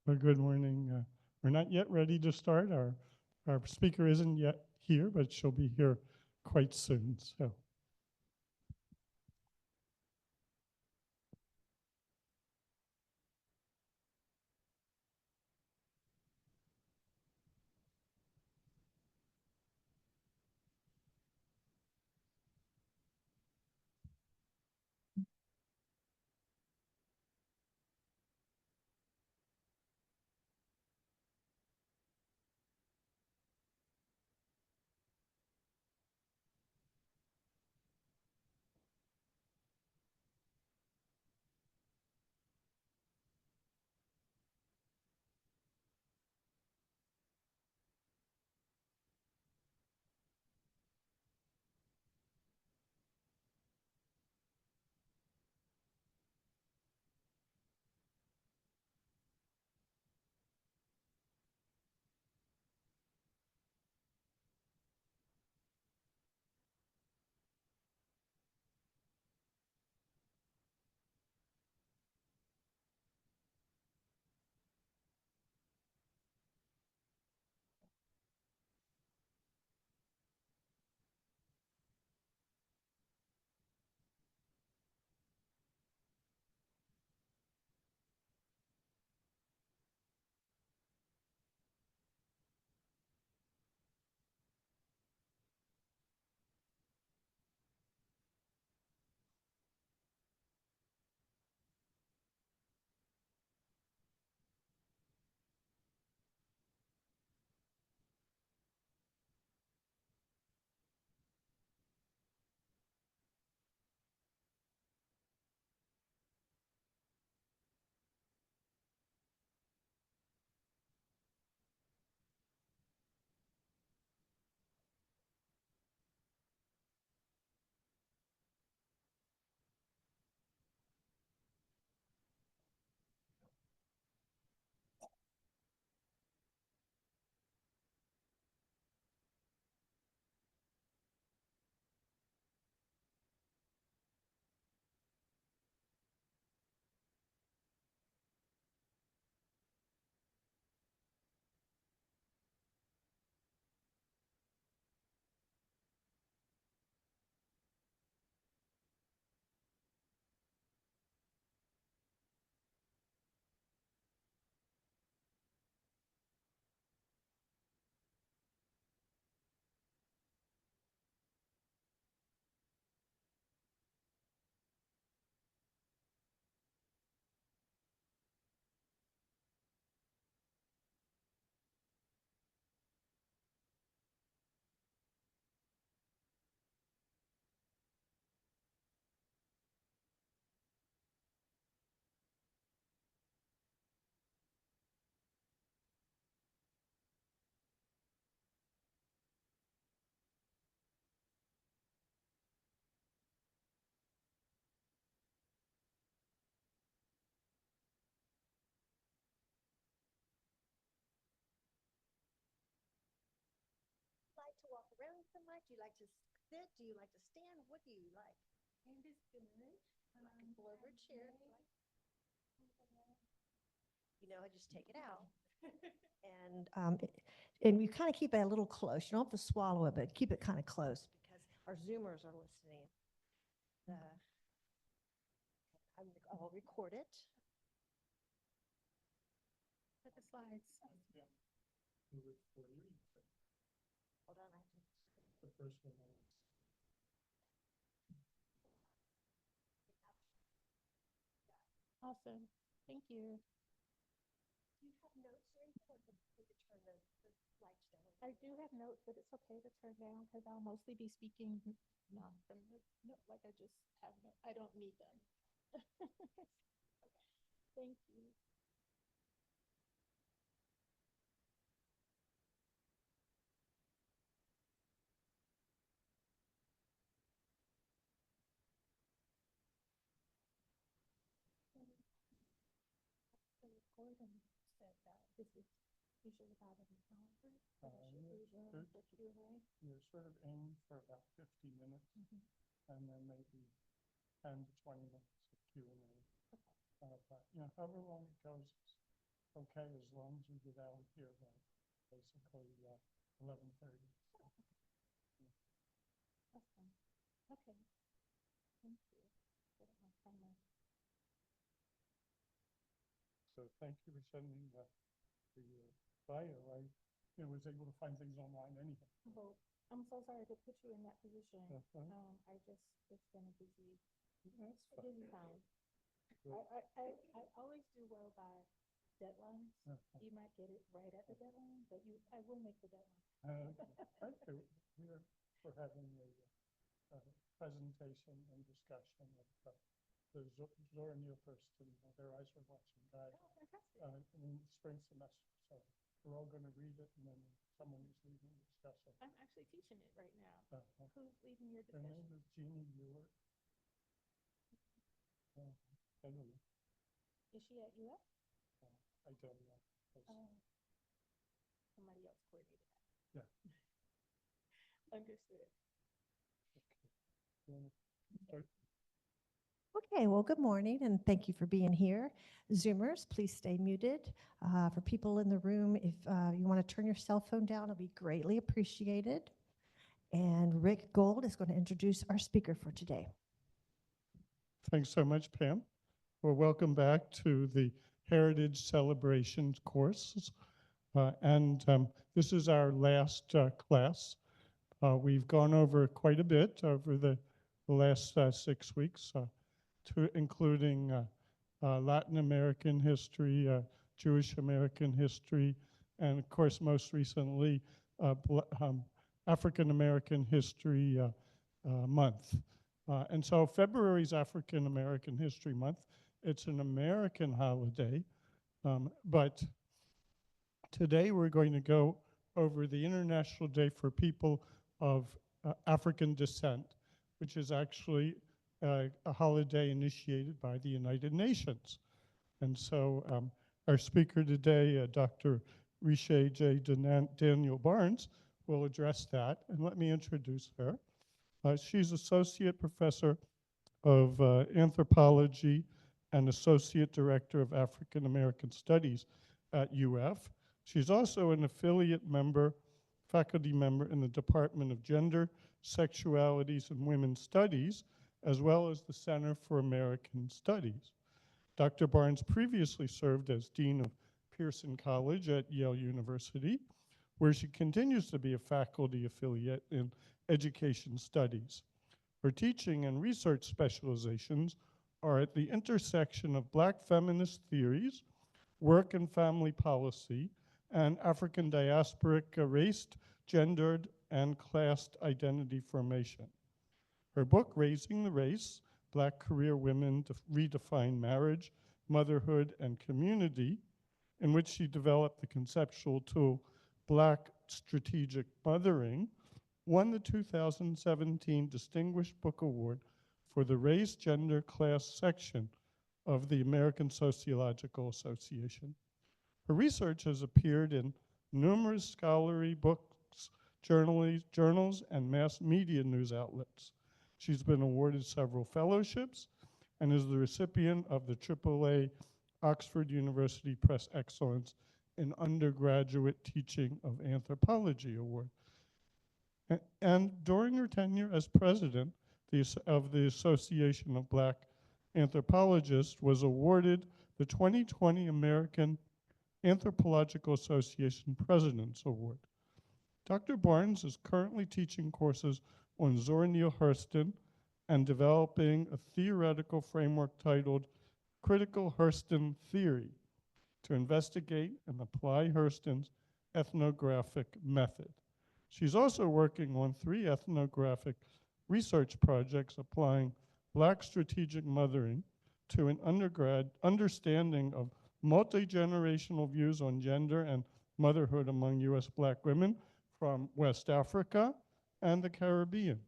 Well, good morning. We're not yet ready to start. Our speaker isn't yet here, but she'll be here quite soon. So, Like to walk around so much? Do you like to sit? Do you like to stand? What do you like? And is good. Like a pull over chair. Just take it out. And you kind of keep it a little close. You don't have to swallow it, but keep it kind of close because our Zoomers are listening. Uh, I'll record it. Put the slides. yeah. Move it for you. Hold on. The first one. Awesome. Thank you. Do you have notes or anything, or would you turn the lights down? I do have notes, but it's okay to turn down because I'll mostly be speaking not from the, no, like I just have no, I don't need them. Thank you. The recording said that this is usually about an hour. You're sort of aiming for about 50 minutes, and then maybe 10 to 20 minutes of Q&A. But, however long it goes is okay, as long as we get out here by basically 11:30. That's fine. Okay. Thank you. Put it on timer. So thank you for sending the bio. I was able to find things online anyhow. Well, I'm so sorry to put you in that position. That's fine. It's been a busy, That's fine. busy time. Good. I always do well by deadlines. You might get it right at the deadline, but I will make the deadline. Okay. We're having a presentation and discussion of the Zora Neale Hurston, Their Eyes Are Watching guide Oh, fantastic. in the spring semester. So we're all going to read it, and then someone is leading the discussion. I'm actually teaching it right now. Uh-huh. Who's leading your Her name discussion? is Jeannie Ewart. I don't know. Is she at UF? I don't know. Somebody else coordinated that. Yeah. Understood. You wanna start? Okay, well, good morning and thank you for being here. Zoomers, please stay muted. For people in the room, if you want to turn your cell phone down, it'll be greatly appreciated. And Rick Gold is going to introduce our speaker for today. Thanks so much, Pam. Well, welcome back to the Heritage Celebrations courses. This is our last class. We've gone over quite a bit over the last 6 weeks, including Latin American history, Jewish American history, and of course, most recently, African American History Month. And so February's African American History Month. It's an American holiday, but today we're going to go over the International Day for People of African Descent, which is actually a holiday initiated by the United Nations. And so our speaker today, Dr. Riche J. Daniel Barnes, will address that. And let me introduce her. She's Associate Professor of Anthropology and Associate Director of African American Studies at UF. She's also an affiliate member, faculty member in the Department of Gender, Sexualities, and Women's Studies, as well as the Center for American Studies. Dr. Barnes previously served as Dean of Pearson College at Yale University, where she continues to be a faculty affiliate in education studies. Her teaching and research specializations are at the intersection of Black feminist theories, work and family policy, and African diasporic raced, gendered, and classed identity formation. Her book, Raising the Race, Black Career Women Redefine Marriage, Motherhood, and Community, in which she developed the conceptual tool Black Strategic Mothering, won the 2017 Distinguished Book Award for the Race, Gender, Class section of the American Sociological Association. Her research has appeared in numerous scholarly books, journals, and mass media news outlets. She's been awarded several fellowships and is the recipient of the AAA Oxford University Press Excellence in Undergraduate Teaching of Anthropology Award. And during her tenure as president of the Association of Black Anthropologists, was awarded the 2020 American Anthropological Association President's Award. Dr. Barnes is currently teaching courses on Zora Neale Hurston and developing a theoretical framework titled Critical Hurston Theory to investigate and apply Hurston's ethnographic method. She's also working on 3 ethnographic research projects applying Black strategic mothering to an undergrad understanding of multi-generational views on gender and motherhood among U.S. Black women from West Africa and the Caribbean,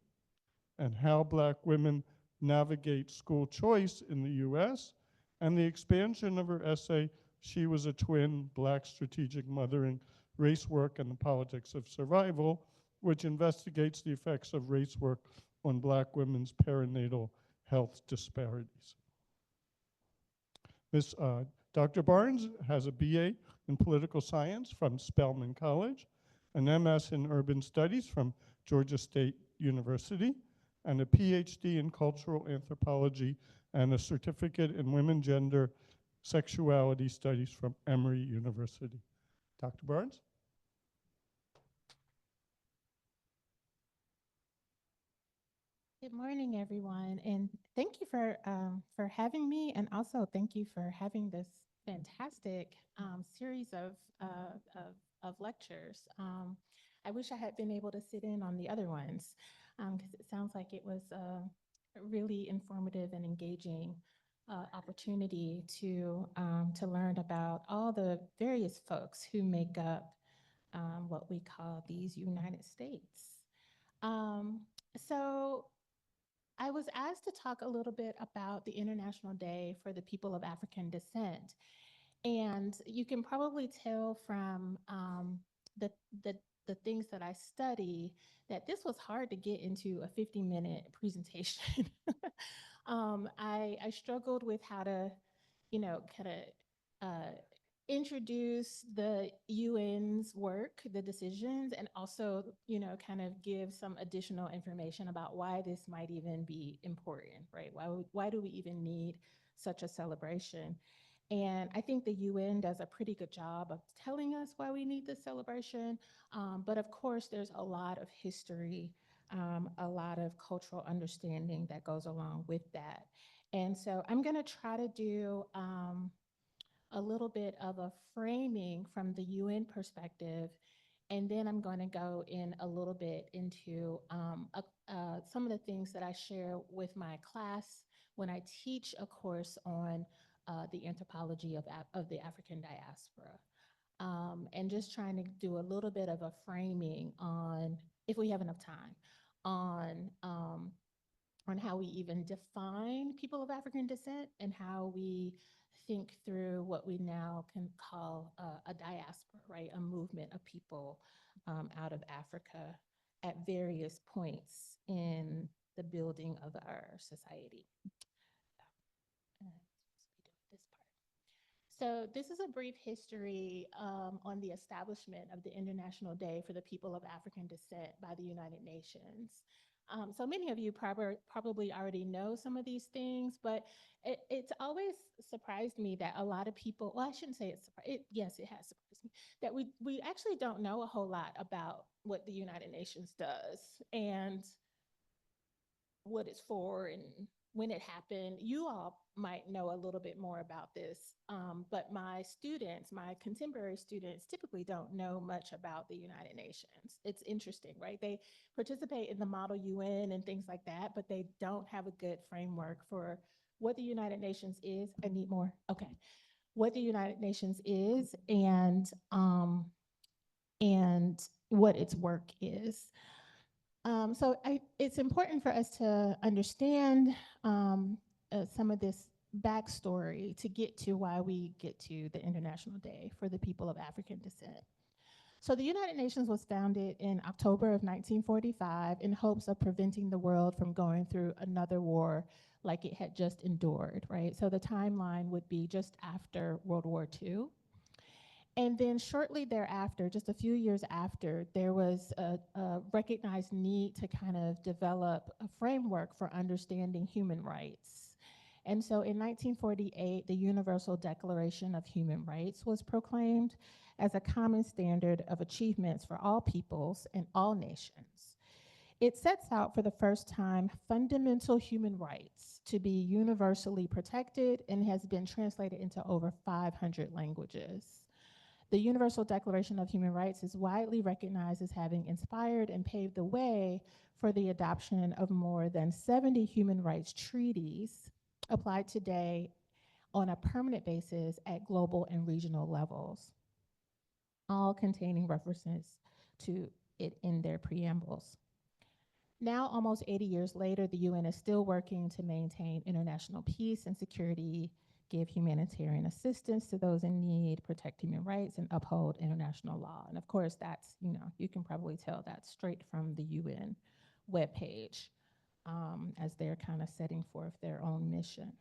and how Black women navigate school choice in the U.S., and the expansion of her essay, She Was a Twin, Black Strategic Mothering, Race Work and the Politics of Survival, which investigates the effects of race work on Black women's perinatal health disparities. Dr. Barnes has a BA in Political Science from Spelman College, an MS in Urban Studies from Georgia State University, and a PhD in Cultural Anthropology and a certificate in Women, Gender, Sexuality Studies from Emory University. Dr. Barnes? Good morning, everyone, and thank you for having me, and also thank you for having this fantastic series of lectures. I wish I had been able to sit in on the other ones because it sounds like it was a really informative and engaging opportunity to learn about all the various folks who make up what we call these United States. Um, so I was asked to talk a little bit about the International Day for the People of African Descent. And you can probably tell from the, the, the things that I study that this was hard to get into a 50-minute presentation. I struggled with how to, kind of introduce the UN's work, the decisions, and also, kind of give some additional information about why this might even be important, right? Why do we even need such a celebration? And I think the UN does a pretty good job of telling us why we need this celebration. But of course, there's a lot of history, a lot of cultural understanding that goes along with that. And so I'm going to try to do a little bit of a framing from the UN perspective. And then I'm going to go in a little bit into some of the things that I share with my class when I teach a course on the anthropology of the African diaspora. And just trying to do a little bit of a framing on, if we have enough time, on how we even define people of African descent and how we think through what we now can call a diaspora, right? A movement of people out of Africa at various points in the building of our society. So this is a brief history on the establishment of the International Day for the People of African Descent by the United Nations. So many of you probably already know some of these things, but it's always surprised me that a lot of people, well, I shouldn't say yes, it has surprised me, that we actually don't know a whole lot about what the United Nations does and what it's for and when it happened. You all might know a little bit more about this, but my contemporary students typically don't know much about the United Nations. It's interesting, right? They participate in the Model UN and things like that, but they don't have a good framework for what the United Nations is. I need more. Okay. What the United Nations is and what its work is. It's important for us to understand some of this backstory to get to why we get to the International Day for the People of African Descent. So the United Nations was founded in October of 1945 in hopes of preventing the world from going through another war like it had just endured, right? So the timeline would be just after World War II. And then shortly thereafter, just a few years after, there was a recognized need to kind of develop a framework for understanding human rights. And so in 1948, the Universal Declaration of Human Rights was proclaimed as a common standard of achievements for all peoples and all nations. It sets out for the first time fundamental human rights to be universally protected and has been translated into over 500 languages. The Universal Declaration of Human Rights is widely recognized as having inspired and paved the way for the adoption of more than 70 human rights treaties applied today on a permanent basis at global and regional levels, all containing references to it in their preambles. Now, almost 80 years later, the UN is still working to maintain international peace and security, give humanitarian assistance to those in need, protect human rights, and uphold international law. And of course, that's, you can probably tell that's straight from the UN webpage as they're kind of setting forth their own mission.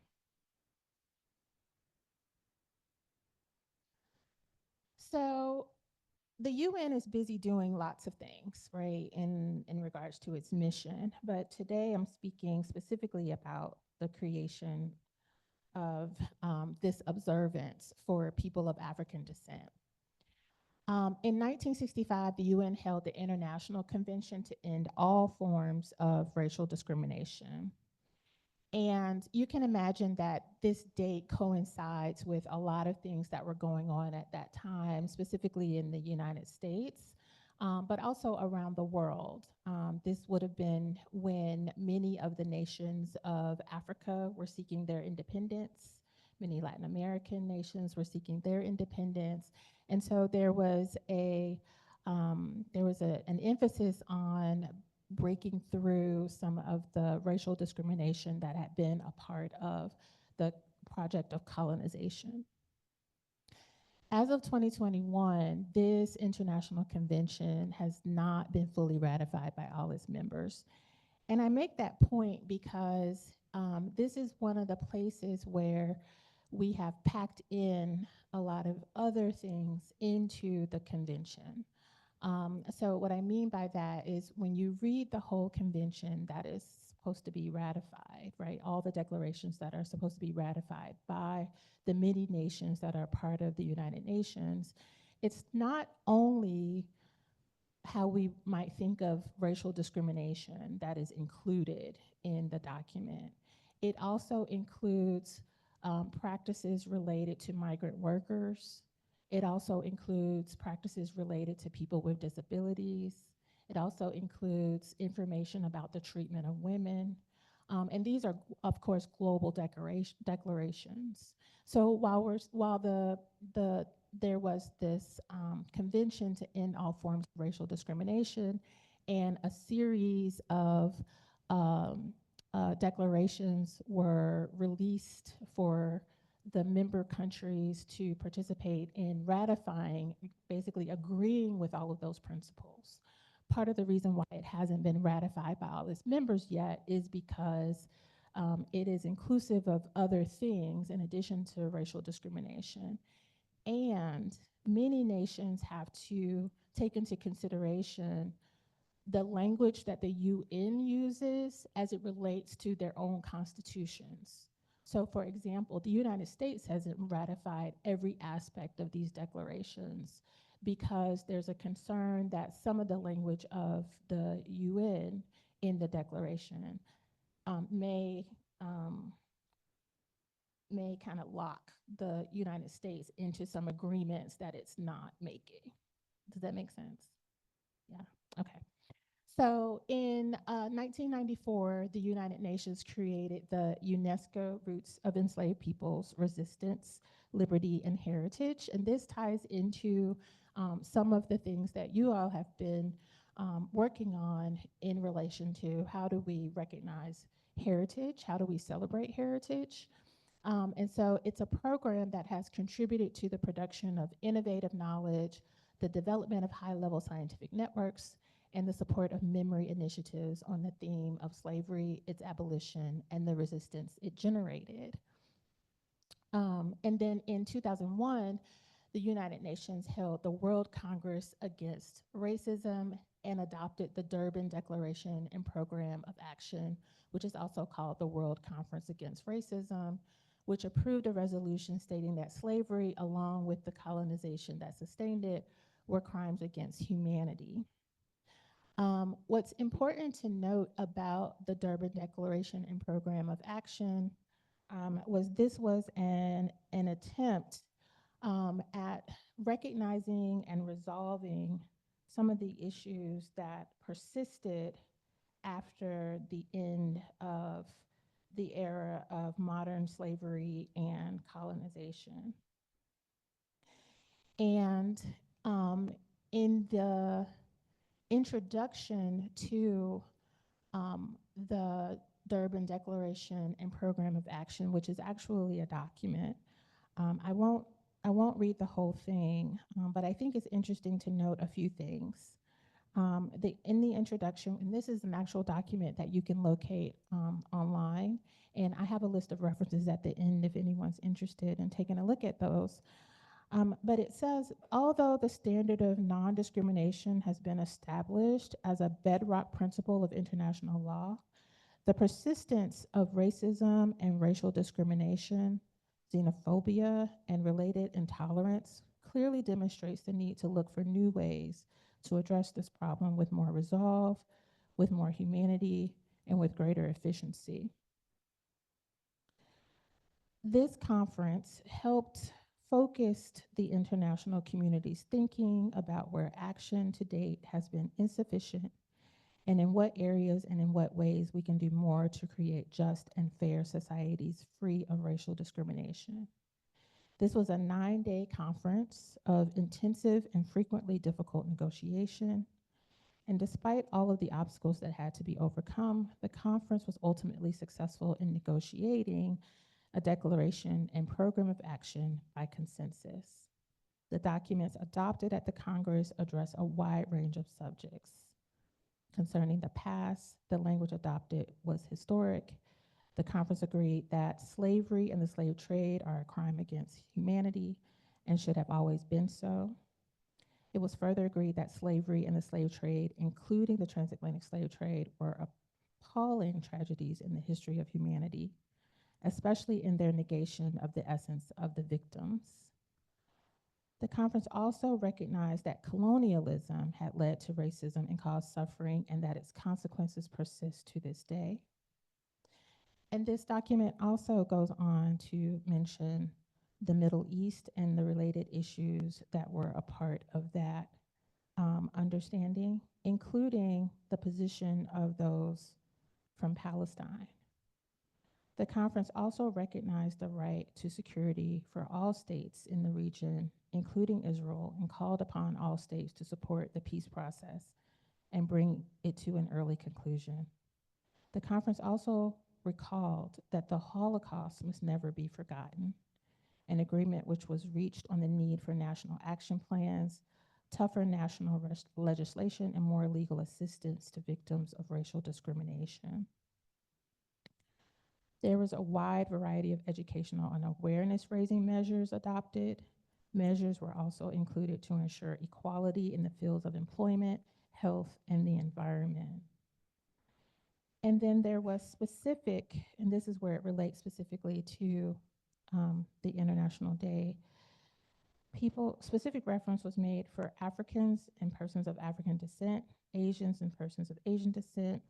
the UN is busy doing lots of things, right, in regards to its mission. But today I'm speaking specifically about the creation of this observance for people of African descent. In 1965, the UN held the International Convention to End All Forms of Racial Discrimination. And you can imagine that this date coincides with a lot of things that were going on at that time, specifically in the United States, but also around the world. This would have been when many of the nations of Africa were seeking their independence. Many Latin American nations were seeking their independence. And so there was an emphasis on breaking through some of the racial discrimination that had been a part of the project of colonization. As of 2021, this international convention has not been fully ratified by all its members. And I make that point because this is one of the places where we have packed in a lot of other things into the convention. So what I mean by that is when you read the whole convention that is supposed to be ratified, right? All the declarations that are supposed to be ratified by the many nations that are part of the United Nations, it's not only how we might think of racial discrimination that is included in the document. It also includes practices related to migrant workers. It also includes practices related to people with disabilities. It also includes information about the treatment of women. And these are, of course, global declarations. So while there was this convention to end all forms of racial discrimination and a series of declarations were released for the member countries to participate in ratifying, basically agreeing with all of those principles. Part of the reason why it hasn't been ratified by all its members yet is because it is inclusive of other things in addition to racial discrimination. And many nations have to take into consideration the language that the UN uses as it relates to their own constitutions. So, for example, the United States hasn't ratified every aspect of these declarations because there's a concern that some of the language of the UN in the declaration may kind of lock the United States into some agreements that it's not making. Does that make sense? Yeah, okay. So in 1994, the United Nations created the UNESCO Roots of Enslaved Peoples, Resistance, Liberty, and Heritage. And this ties into some of the things that you all have been working on in relation to how do we recognize heritage, how do we celebrate heritage. And so it's a program that has contributed to the production of innovative knowledge, the development of high-level scientific networks, and the support of memory initiatives on the theme of slavery, its abolition, and the resistance it generated. And then in 2001, the United Nations held the World Congress Against Racism and adopted the Durban Declaration and Program of Action, which is also called the World Conference Against Racism, which approved a resolution stating that slavery, along with the colonization that sustained it, were crimes against humanity. What's important to note about the Durban Declaration and Program of Action was this was an attempt at recognizing and resolving some of the issues that persisted after the end of the era of modern slavery and colonization. And in the introduction to the Durban Declaration and Program of Action, which is actually a document. I won't read the whole thing, but I think it's interesting to note a few things. In the introduction, and this is an actual document that you can locate online, and I have a list of references at the end if anyone's interested in taking a look at those. But it says, although the standard of non-discrimination has been established as a bedrock principle of international law, the persistence of racism and racial discrimination, xenophobia, and related intolerance clearly demonstrates the need to look for new ways to address this problem with more resolve, with more humanity, and with greater efficiency. This conference helped focused the international community's thinking about where action to date has been insufficient and in what areas and in what ways we can do more to create just and fair societies free of racial discrimination. This was a 9-day conference of intensive and frequently difficult negotiation. And despite all of the obstacles that had to be overcome, the conference was ultimately successful in negotiating a declaration and program of action by consensus. The documents adopted at the Congress address a wide range of subjects. Concerning the past, the language adopted was historic. The conference agreed that slavery and the slave trade are a crime against humanity and should have always been so. It was further agreed that slavery and the slave trade, including the transatlantic slave trade, were appalling tragedies in the history of humanity, especially in their negation of the essence of the victims. The conference also recognized that colonialism had led to racism and caused suffering, and that its consequences persist to this day. And this document also goes on to mention the Middle East and the related issues that were a part of that understanding, including the position of those from Palestine. The conference also recognized the right to security for all states in the region, including Israel, and called upon all states to support the peace process and bring it to an early conclusion. The conference also recalled that the Holocaust must never be forgotten, an agreement which was reached on the need for national action plans, tougher national legislation, and more legal assistance to victims of racial discrimination. There was a wide variety of educational and awareness-raising measures adopted. Measures were also included to ensure equality in the fields of employment, health, and the environment. And then there was specific, and this is where it relates specifically to the International Day, specific reference was made for Africans and persons of African descent, Asians and persons of Asian descent,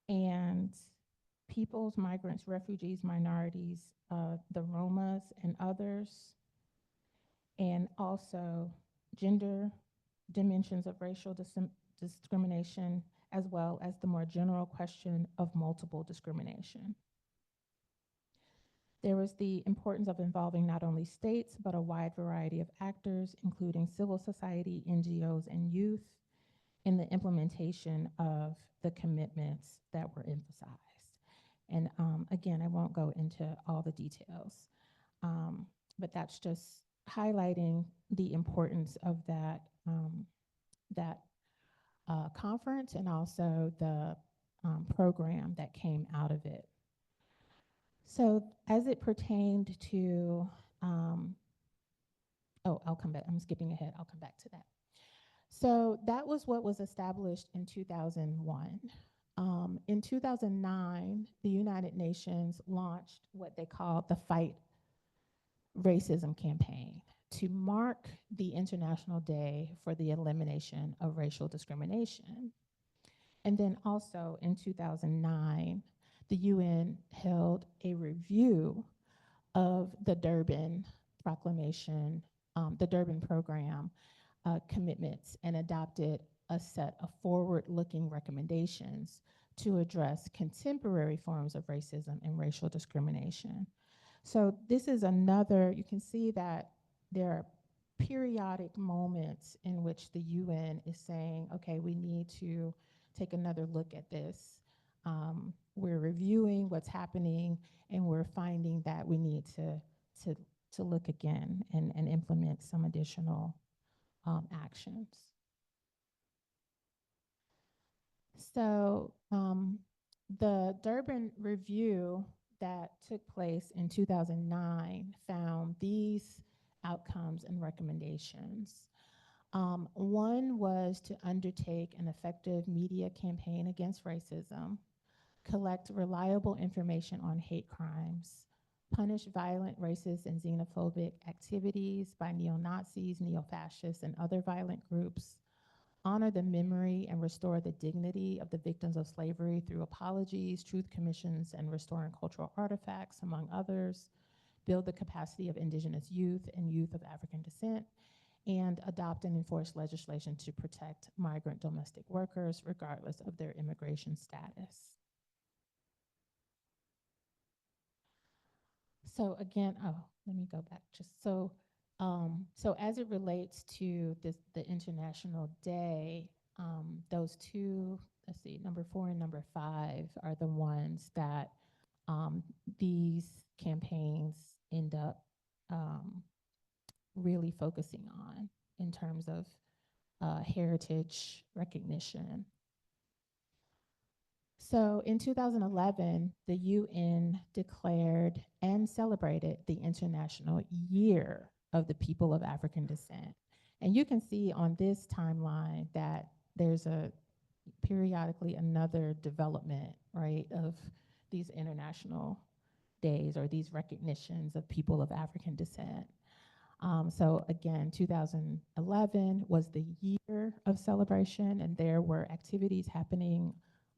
and peoples, migrants, refugees, minorities, the Romas and others, and also gender dimensions of racial discrimination, as well as the more general question of multiple discrimination. There was the importance of involving not only states, but a wide variety of actors, including civil society, NGOs, and youth, in the implementation of the commitments that were emphasized. And again, I won't go into all the details, but that's just highlighting the importance of that, conference, and also the program that came out of it. So as it pertained to, I'll come back, I'm skipping ahead, I'll come back to that. So that was what was established in 2001. In 2009, the United Nations launched what they called the Fight Racism campaign to mark the International Day for the elimination of racial discrimination. And then also in 2009, the UN held a review of the Durban Proclamation, the Durban Program commitments, and adopted a set of forward-looking recommendations to address contemporary forms of racism and racial discrimination. So this is another, you can see that there are periodic moments in which the UN is saying, okay, we need to take another look at this. We're reviewing what's happening, and we're finding that we need to look again and implement some additional actions. So the Durban Review, that took place in 2009 found these outcomes and recommendations. One was to undertake an effective media campaign against racism, collect reliable information on hate crimes, punish violent, racist, and xenophobic activities by neo-Nazis, neo-fascists, and other violent groups, honor the memory and restore the dignity of the victims of slavery through apologies, truth commissions, and restoring cultural artifacts, among others, build the capacity of indigenous youth and youth of African descent, and adopt and enforce legislation to protect migrant domestic workers regardless of their immigration status. So again, let me go back just so as it relates to the International Day, those two, let's see, number 4 and number 5 are the ones that these campaigns end up really focusing on in terms of heritage recognition. So in 2011, the UN declared and celebrated the International Year of the People of African Descent. And you can see on this timeline that there's periodically another development, right, of these international days or these recognitions of people of African descent. So again, 2011 was the year of celebration, and there were activities happening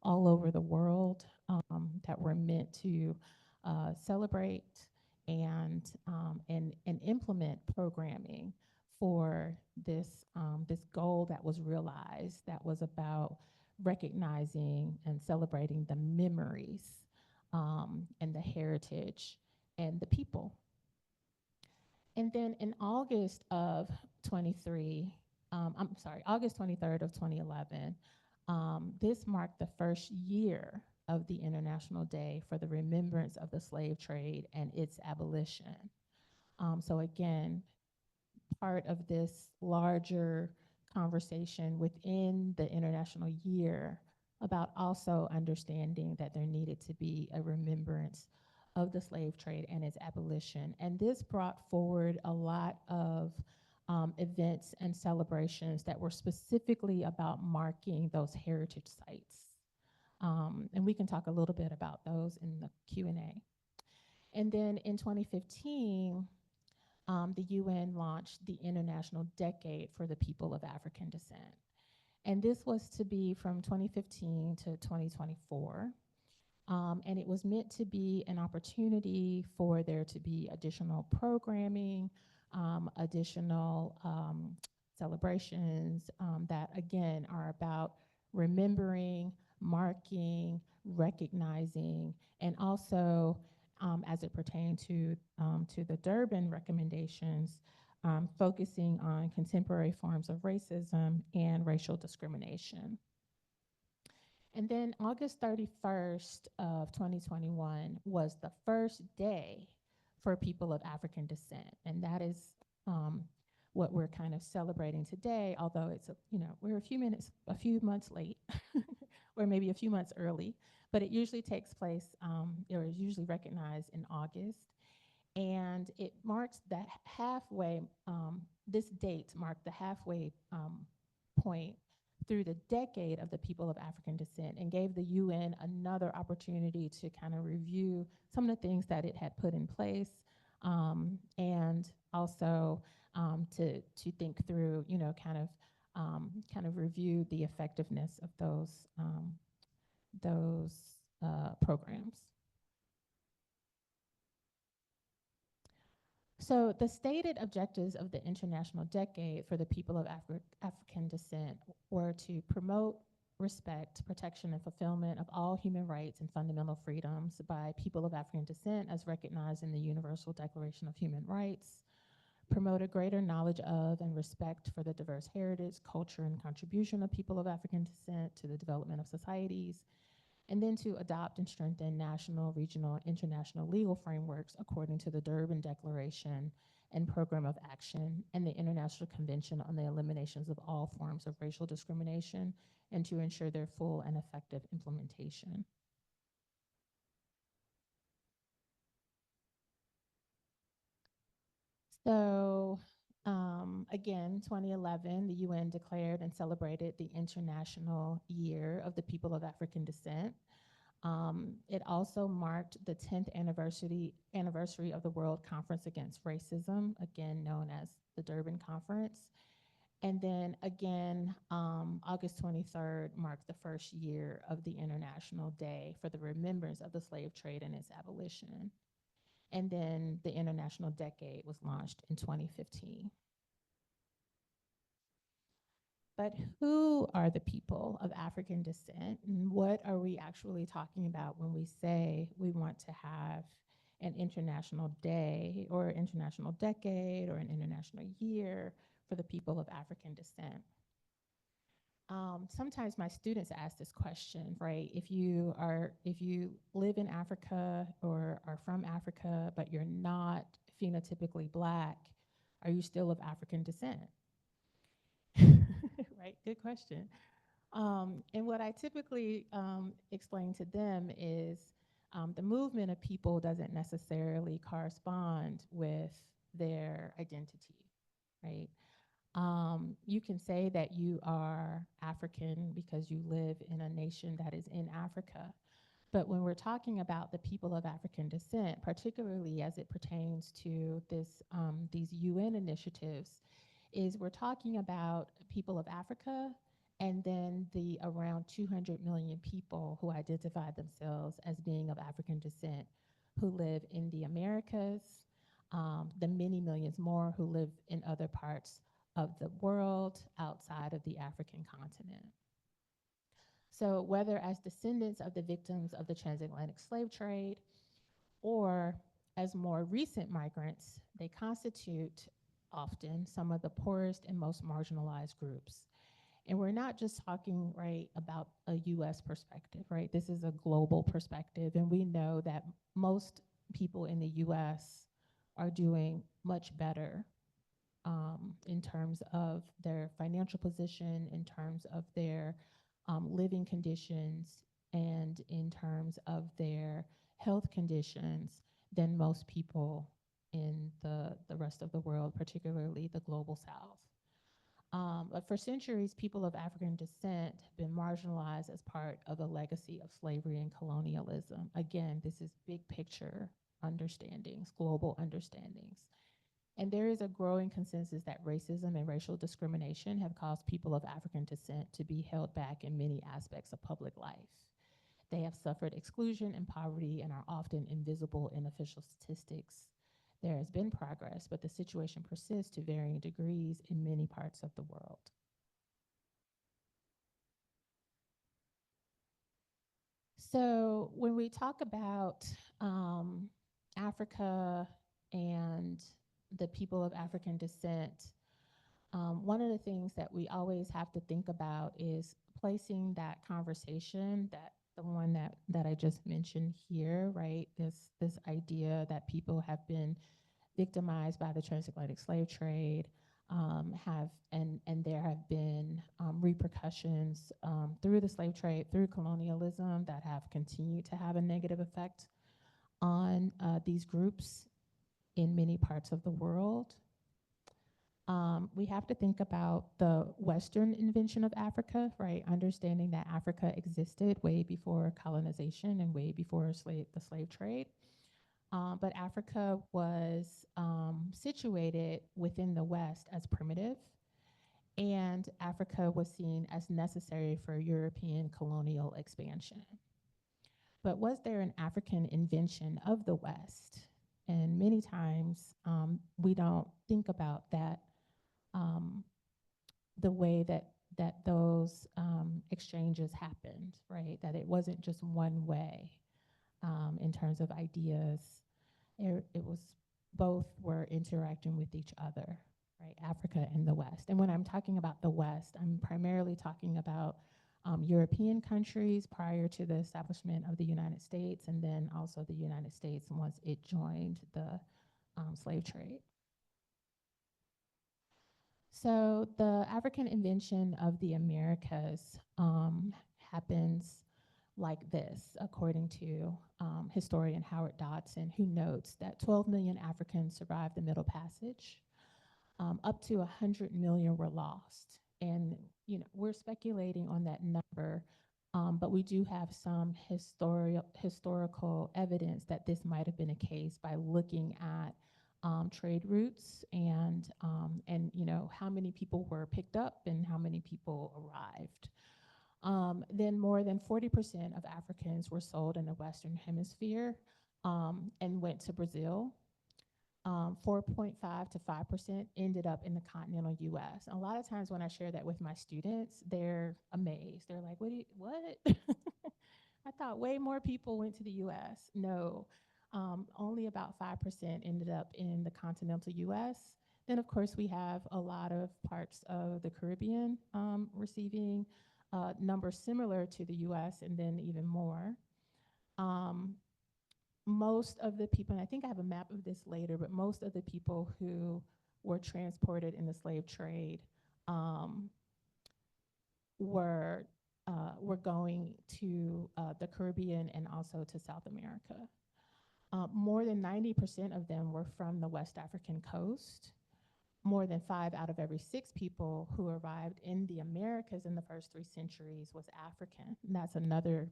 all over the world that were meant to celebrate and implement programming for this goal that was realized, that was about recognizing and celebrating the memories and the heritage and the people. And then in August of 23rd of 2011, this marked the first year of the International Day for the Remembrance of the Slave Trade and its abolition. So again, part of this larger conversation within the International Year about also understanding that there needed to be a remembrance of the slave trade and its abolition. And this brought forward a lot of events and celebrations that were specifically about marking those heritage sites. And we can talk a little bit about those in the Q&A. And then in 2015, the UN launched the International Decade for the People of African Descent. And this was to be from 2015 to 2024. And it was meant to be an opportunity for there to be additional programming, additional celebrations that, again, are about remembering, marking, recognizing, and also, as it pertains to the Durban recommendations, focusing on contemporary forms of racism and racial discrimination. And then August 31st of 2021 was the first day for people of African descent. And that is what we're kind of celebrating today, although it's, we're a few months late, or maybe a few months early, but it usually takes place, or is usually recognized in August. And it marks the halfway, this date marked the halfway point through the decade of the people of African descent, and gave the UN another opportunity to kind of review some of the things that it had put in place, and also to think through, kind of review the effectiveness of those programs. So the stated objectives of the International Decade for the people of African descent were to promote respect, protection, and fulfillment of all human rights and fundamental freedoms by people of African descent as recognized in the Universal Declaration of Human Rights, promote a greater knowledge of and respect for the diverse heritage, culture, and contribution of people of African descent to the development of societies, and then to adopt and strengthen national, regional, and international legal frameworks according to the Durban Declaration and Program of Action and the International Convention on the Eliminations of All Forms of Racial Discrimination, and to ensure their full and effective implementation. So, again, 2011, the UN declared and celebrated the International Year of the People of African Descent. It also marked the 10th anniversary of the World Conference Against Racism, again known as the Durban Conference. And then again, August 23rd marked the first year of the International Day for the remembrance of the slave trade and its abolition. And then the International Decade was launched in 2015. But who are the people of African descent, and what are we actually talking about when we say we want to have an international day or international decade or an international year for the people of African descent? Sometimes my students ask this question, right? If you live in Africa or are from Africa, but you're not phenotypically Black, are you still of African descent? Right, good question. And what I typically explain to them is the movement of people doesn't necessarily correspond with their identity, right? You can say that you are African because you live in a nation that is in Africa. But when we're talking about the people of African descent, particularly as it pertains to these UN initiatives, is we're talking about people of Africa and then the around 200 million people who identify themselves as being of African descent who live in the Americas, the many millions more who live in other parts of the world outside of the African continent. So whether as descendants of the victims of the transatlantic slave trade or as more recent migrants, they constitute often some of the poorest and most marginalized groups. And we're not just talking, right, about a US perspective, right? This is a global perspective. And we know that most people in the US are doing much better in terms of their financial position, in terms of their living conditions, and in terms of their health conditions than most people in the rest of the world, particularly the global South. But for centuries, people of African descent have been marginalized as part of a legacy of slavery and colonialism. Again, this is big picture understandings, global understandings. And there is a growing consensus that racism and racial discrimination have caused people of African descent to be held back in many aspects of public life. They have suffered exclusion and poverty and are often invisible in official statistics. There has been progress, but the situation persists to varying degrees in many parts of the world. So when we talk about Africa and the people of African descent, one of the things that we always have to think about is placing that conversation, that the one that I just mentioned here, right? This idea that people have been victimized by the transatlantic slave trade, and there have been repercussions through the slave trade, through colonialism, that have continued to have a negative effect on these groups in many parts of the world. We have to think about the Western invention of Africa, right? Understanding that Africa existed way before colonization and way before the slave trade. But Africa was situated within the West as primitive, and Africa was seen as necessary for European colonial expansion. But was there an African invention of the West? And many times we don't think about that, the way that those exchanges happened, right? That it wasn't just one way in terms of ideas. It was both were interacting with each other, right? Africa and the West. And when I'm talking about the West, I'm primarily talking about European countries prior to the establishment of the United States, and then also the United States once it joined the slave trade. So the African invention of the Americas happens like this, according to historian Howard Dodson, who notes that 12 million Africans survived the Middle Passage. Up to 100 million were lost. And we're speculating on that number, but we do have some historical evidence that this might have been a case by looking at trade routes and how many people were picked up and how many people arrived. Then more than 40% of Africans were sold in the Western Hemisphere and went to Brazil. 4.5 to 5% ended up in the continental US. A lot of times when I share that with my students, they're amazed. They're like, what? I thought way more people went to the US. No, only about 5% ended up in the continental US. Then, of course, we have a lot of parts of the Caribbean receiving numbers similar to the US and then even more. Most of the people, and I think I have a map of this later, but most of the people who were transported in the slave trade were going to the Caribbean and also to South America. More than 90% of them were from the West African coast. More than 5 out of every 6 people who arrived in the Americas in the first 3 centuries was African. And that's another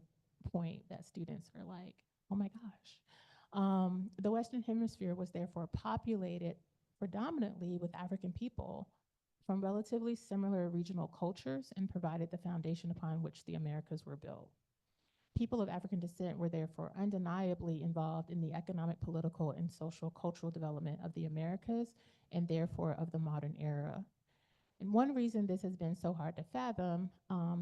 point that students are like, oh my gosh. The Western Hemisphere was therefore populated predominantly with African people from relatively similar regional cultures and provided the foundation upon which the Americas were built. People of African descent were therefore undeniably involved in the economic, political, and social cultural development of the Americas and therefore of the modern era. And one reason this has been so hard to fathom,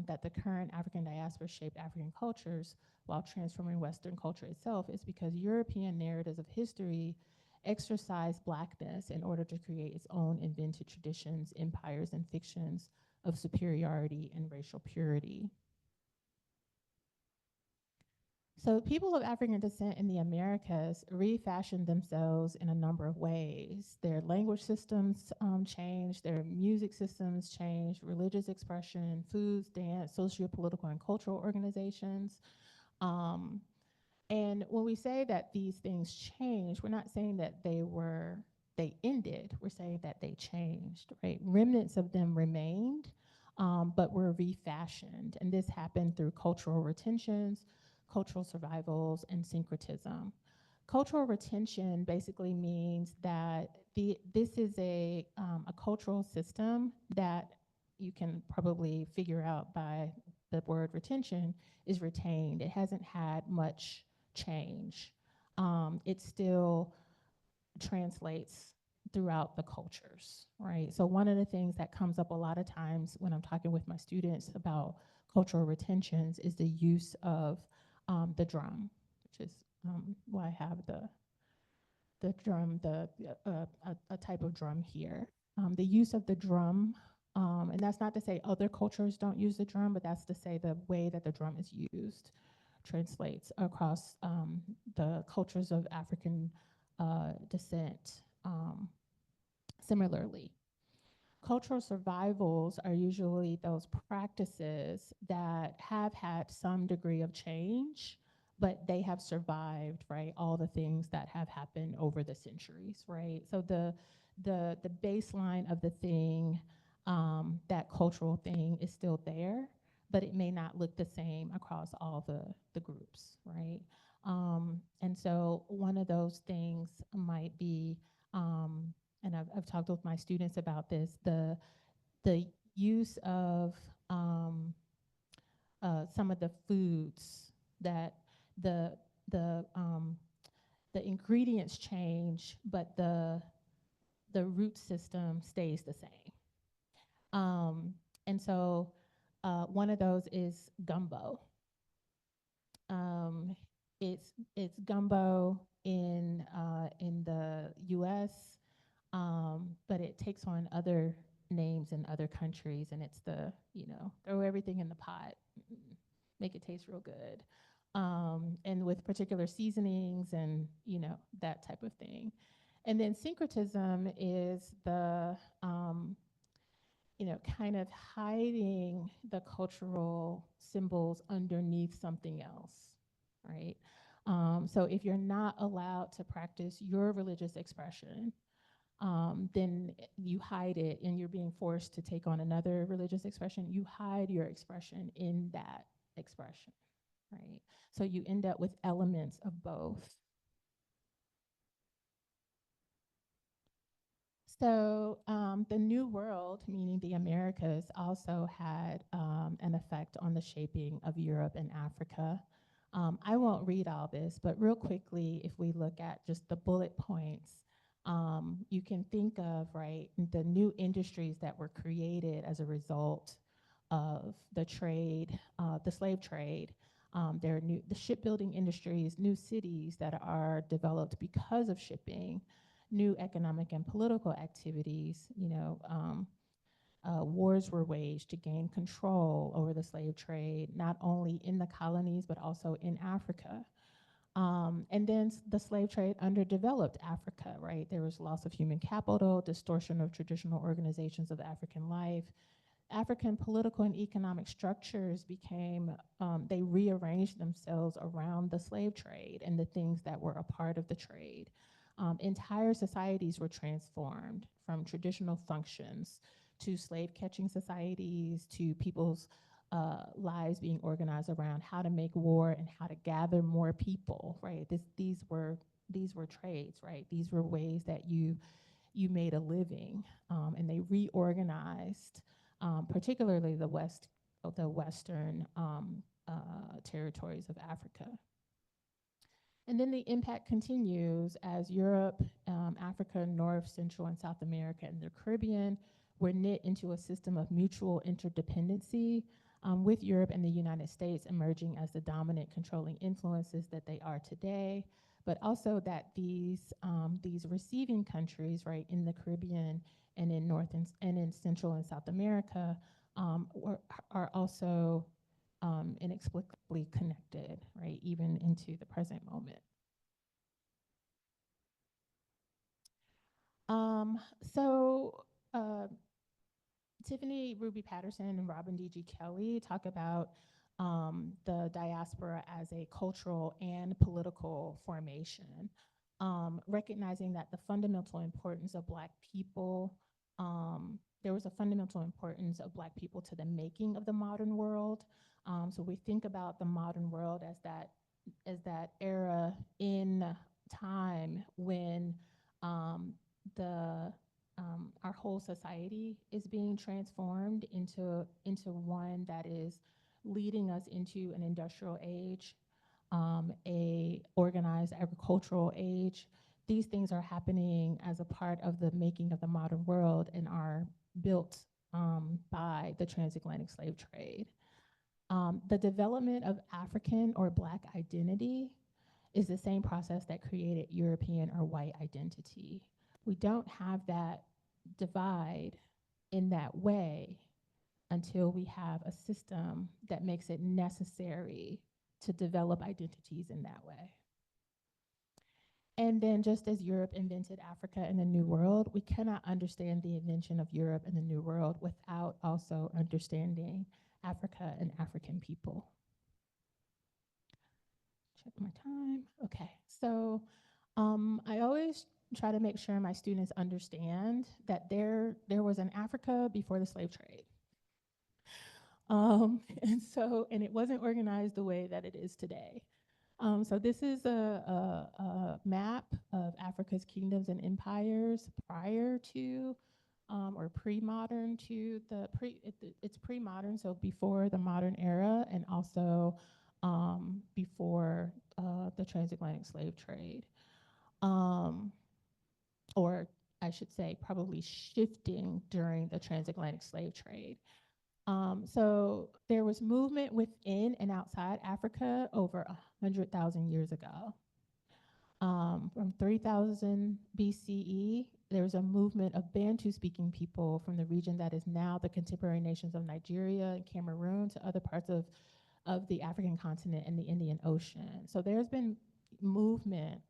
that the current African diaspora shaped African cultures while transforming Western culture itself, is because European narratives of history exercise Blackness in order to create its own invented traditions, empires, and fictions of superiority and racial purity. So people of African descent in the Americas refashioned themselves in a number of ways. Their language systems changed, their music systems changed, religious expression, foods, dance, socio-political and cultural organizations. And when we say that these things changed, we're not saying that they ended, we're saying that they changed, right? Remnants of them remained, but were refashioned. And this happened through cultural retentions, cultural survivals, and syncretism. Cultural retention basically means that this is a cultural system that you can probably figure out by the word retention is retained. It hasn't had much change. It still translates throughout the cultures, right? So one of the things that comes up a lot of times when I'm talking with my students about cultural retentions is the use of the drum, which is why I have the drum, a type of drum here. The use of the drum, and that's not to say other cultures don't use the drum, but that's to say the way that the drum is used translates across the cultures of African descent similarly. Cultural survivals are usually those practices that have had some degree of change, but they have survived, right? All the things that have happened over the centuries, right? So the baseline of the thing, that cultural thing is still there, but it may not look the same across all the groups, right? And so one of those things might be, and I've talked with my students about this, the use of some of the foods that the the um, the ingredients change, but the root system stays the same. And so one of those is gumbo. Um, it's gumbo in the U.S., but it takes on other names in other countries, and it's throw everything in the pot, make it taste real good, and with particular seasonings and that type of thing. And then syncretism is kind of hiding the cultural symbols underneath something else, right? So if you're not allowed to practice your religious expression, then you hide it and you're being forced to take on another religious expression. You hide your expression in that expression, right? So you end up with elements of both. So the New World, meaning the Americas, also had an effect on the shaping of Europe and Africa. I won't read all this, but real quickly, if we look at just the bullet points, you can think of, right, the new industries that were created as a result of the trade, the slave trade. There are the shipbuilding industries, new cities that are developed because of shipping, new economic and political activities. Wars were waged to gain control over the slave trade, not only in the colonies, but also in Africa. And then the slave trade underdeveloped Africa, right? There was loss of human capital, distortion of traditional organizations of African life. African political and economic structures became, they rearranged themselves around the slave trade and the things that were a part of the trade. Entire societies were transformed from traditional functions to slave catching societies, to people's lives being organized around how to make war and how to gather more people, right? These were trades, right? These were ways that you made a living, and they reorganized, particularly the western territories of Africa. And then the impact continues as Europe, Africa, North, Central, and South America, and the Caribbean were knit into a system of mutual interdependency, with Europe and the United States emerging as the dominant controlling influences that they are today, but also that these receiving countries, right, in the Caribbean and in North and in Central and South America, are also inexplicably connected, right, even into the present moment. So Tiffany Ruby Patterson and Robin D.G. Kelly talk about the diaspora as a cultural and political formation, recognizing that the fundamental importance of Black people, there was a fundamental importance of Black people to the making of the modern world. So we think about the modern world as that era in time when the our whole society is being transformed into one that is leading us into an industrial age, a organized agricultural age. These things are happening as a part of the making of the modern world and are built by the transatlantic slave trade. The development of African or Black identity is the same process that created European or white identity. We don't have that divide in that way until we have a system that makes it necessary to develop identities in that way. And then just as Europe invented Africa and the New World, we cannot understand the invention of Europe and the New World without also understanding Africa and African people. Check my time. Okay, so I always try to make sure my students understand that there was an Africa before the slave trade. And it wasn't organized the way that it is today. So this is a map of Africa's kingdoms and empires prior to or pre-modern to it's pre-modern, so before the modern era, and also before the transatlantic slave trade. Or I should say probably shifting during the transatlantic slave trade. So there was movement within and outside Africa over 100,000 years ago. From 3000 BCE, there was a movement of Bantu-speaking people from the region that is now the contemporary nations of Nigeria and Cameroon to other parts of the African continent and the Indian Ocean. So there's been movement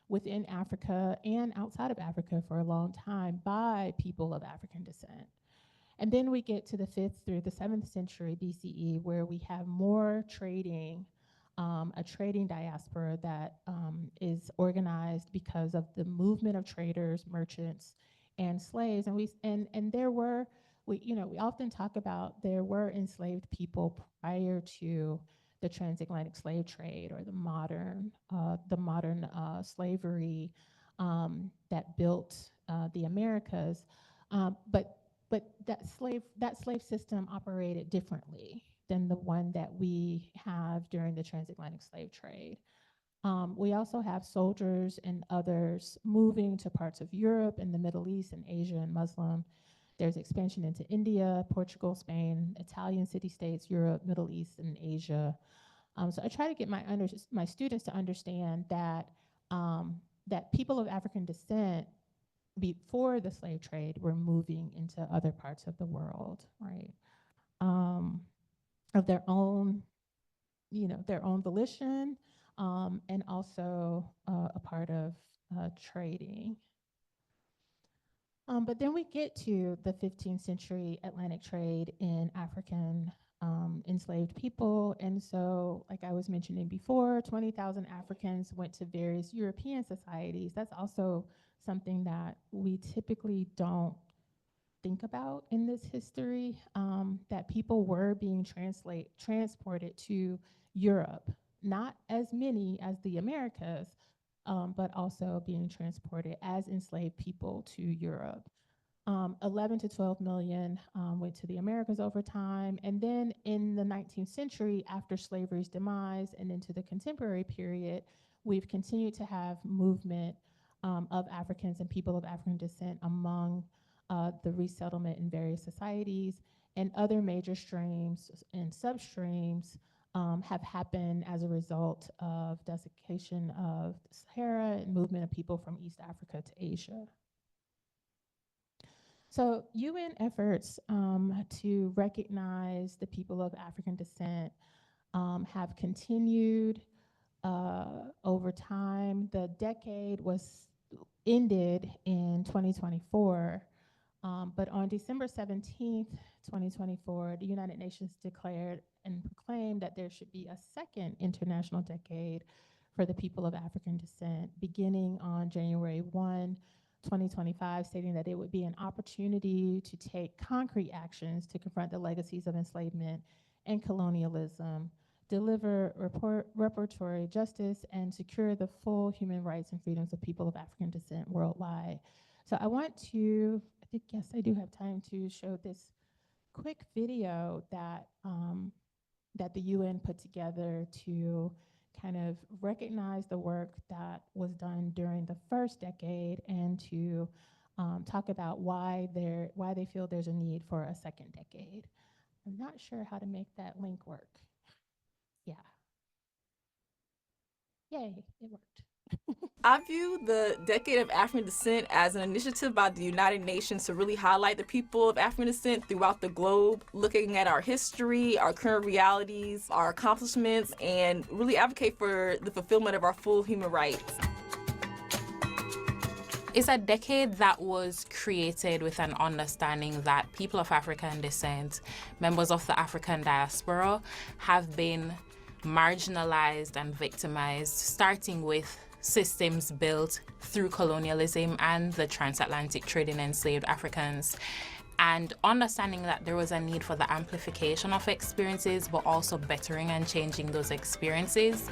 within Africa and outside of Africa for a long time by people of African descent. And then we get to the 5th through the 7th century BCE, where we have more trading, a trading diaspora that is organized because of the movement of traders, merchants, and slaves. And there were, we often talk about there were enslaved people prior to the transatlantic slave trade or the modern slavery that built the Americas. But that slave system operated differently than the one that we have during the transatlantic slave trade. We also have soldiers and others moving to parts of Europe and the Middle East and Asia and Muslim. There's expansion into India, Portugal, Spain, Italian city-states, Europe, Middle East, and Asia. So I try to get my students to understand that that people of African descent before the slave trade were moving into other parts of the world, right? Of their own, their own volition, and also a part of trading. But then we get to the 15th century Atlantic trade in African enslaved people. And so, like I was mentioning before, 20,000 Africans went to various European societies. That's also something that we typically don't think about in this history, that people were being transported to Europe, not as many as the Americas, but also being transported as enslaved people to Europe. 11 to 12 million went to the Americas over time. And then in the 19th century, after slavery's demise and into the contemporary period, we've continued to have movement of Africans and people of African descent among the resettlement in various societies, and other major streams and substreams have happened as a result of desiccation of the Sahara and movement of people from East Africa to Asia. So UN efforts to recognize the people of African descent have continued over time. The decade was ended in 2024, but on December 17th, 2024, the United Nations declared and proclaimed that there should be a second international decade for the people of African descent, beginning on January 1, 2025, stating that it would be an opportunity to take concrete actions to confront the legacies of enslavement and colonialism, deliver reparatory justice, and secure the full human rights and freedoms of people of African descent worldwide. So I want to, yes, I do have time to show this quick video that that the UN put together to kind of recognize the work that was done during the first decade, and to talk about why they feel there's a need for a second decade. I'm not sure how to make that link work. Yeah. Yay, it worked. I view the Decade of African Descent as an initiative by the United Nations to really highlight the people of African descent throughout the globe, looking at our history, our current realities, our accomplishments, and really advocate for the fulfillment of our full human rights. It's a decade that was created with an understanding that people of African descent, members of the African diaspora, have been marginalized and victimized, starting with systems built through colonialism and the transatlantic trade in enslaved Africans, and understanding that there was a need for the amplification of experiences, but also bettering and changing those experiences.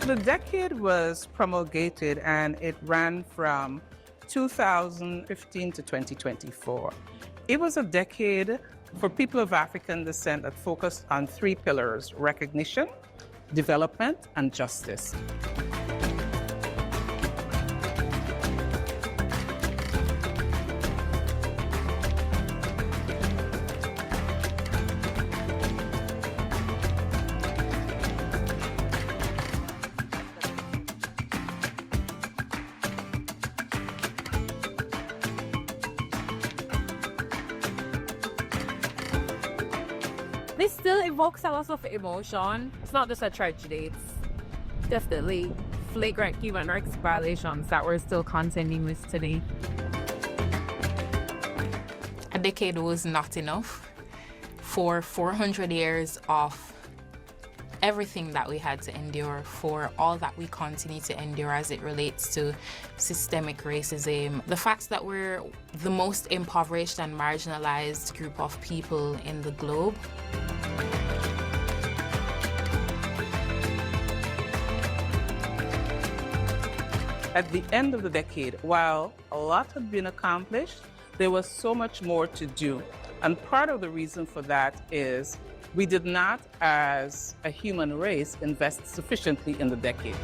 The decade was promulgated and it ran from 2015 to 2024. It was a decade for people of African descent that focused on three pillars: recognition, development, and justice. This still evokes a lot of emotion. It's not just a tragedy, it's definitely flagrant human rights violations that we're still contending with today. decade was not enough for 400 years of everything that we had to endure, for all that we continue to endure as it relates to systemic racism. The fact that we're the most impoverished and marginalized group of people in the globe. At the end of the decade, while a lot had been accomplished, there was so much more to do. And part of the reason for that is we did not, as a human race, invest sufficiently in the decade.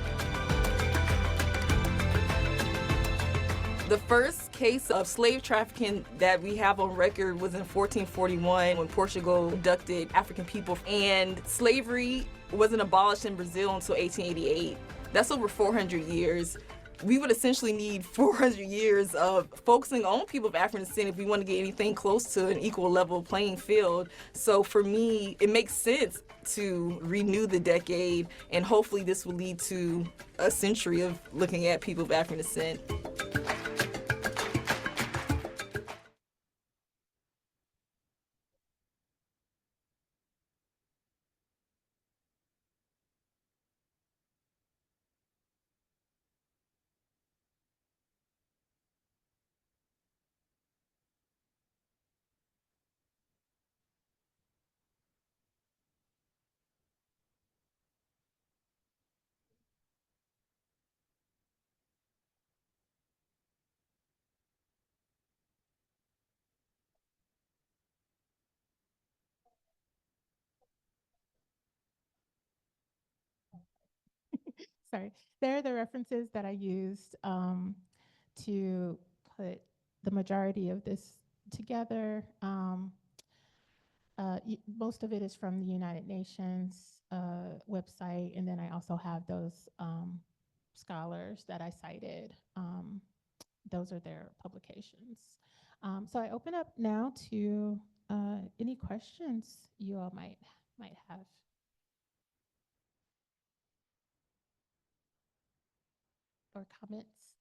The first case of slave trafficking that we have on record was in 1441 when Portugal abducted African people, and slavery wasn't abolished in Brazil until 1888. That's over 400 years. We would essentially need 400 years of focusing on people of African descent if we want to get anything close to an equal level playing field. So for me, it makes sense to renew the decade, and hopefully this will lead to a century of looking at people of African descent. Sorry. There are the references that I used to put the majority of this together. Most of it is from the United Nations website, and then I also have those scholars that I cited. Those are their publications. So I open up now to any questions you all might have. Or comments.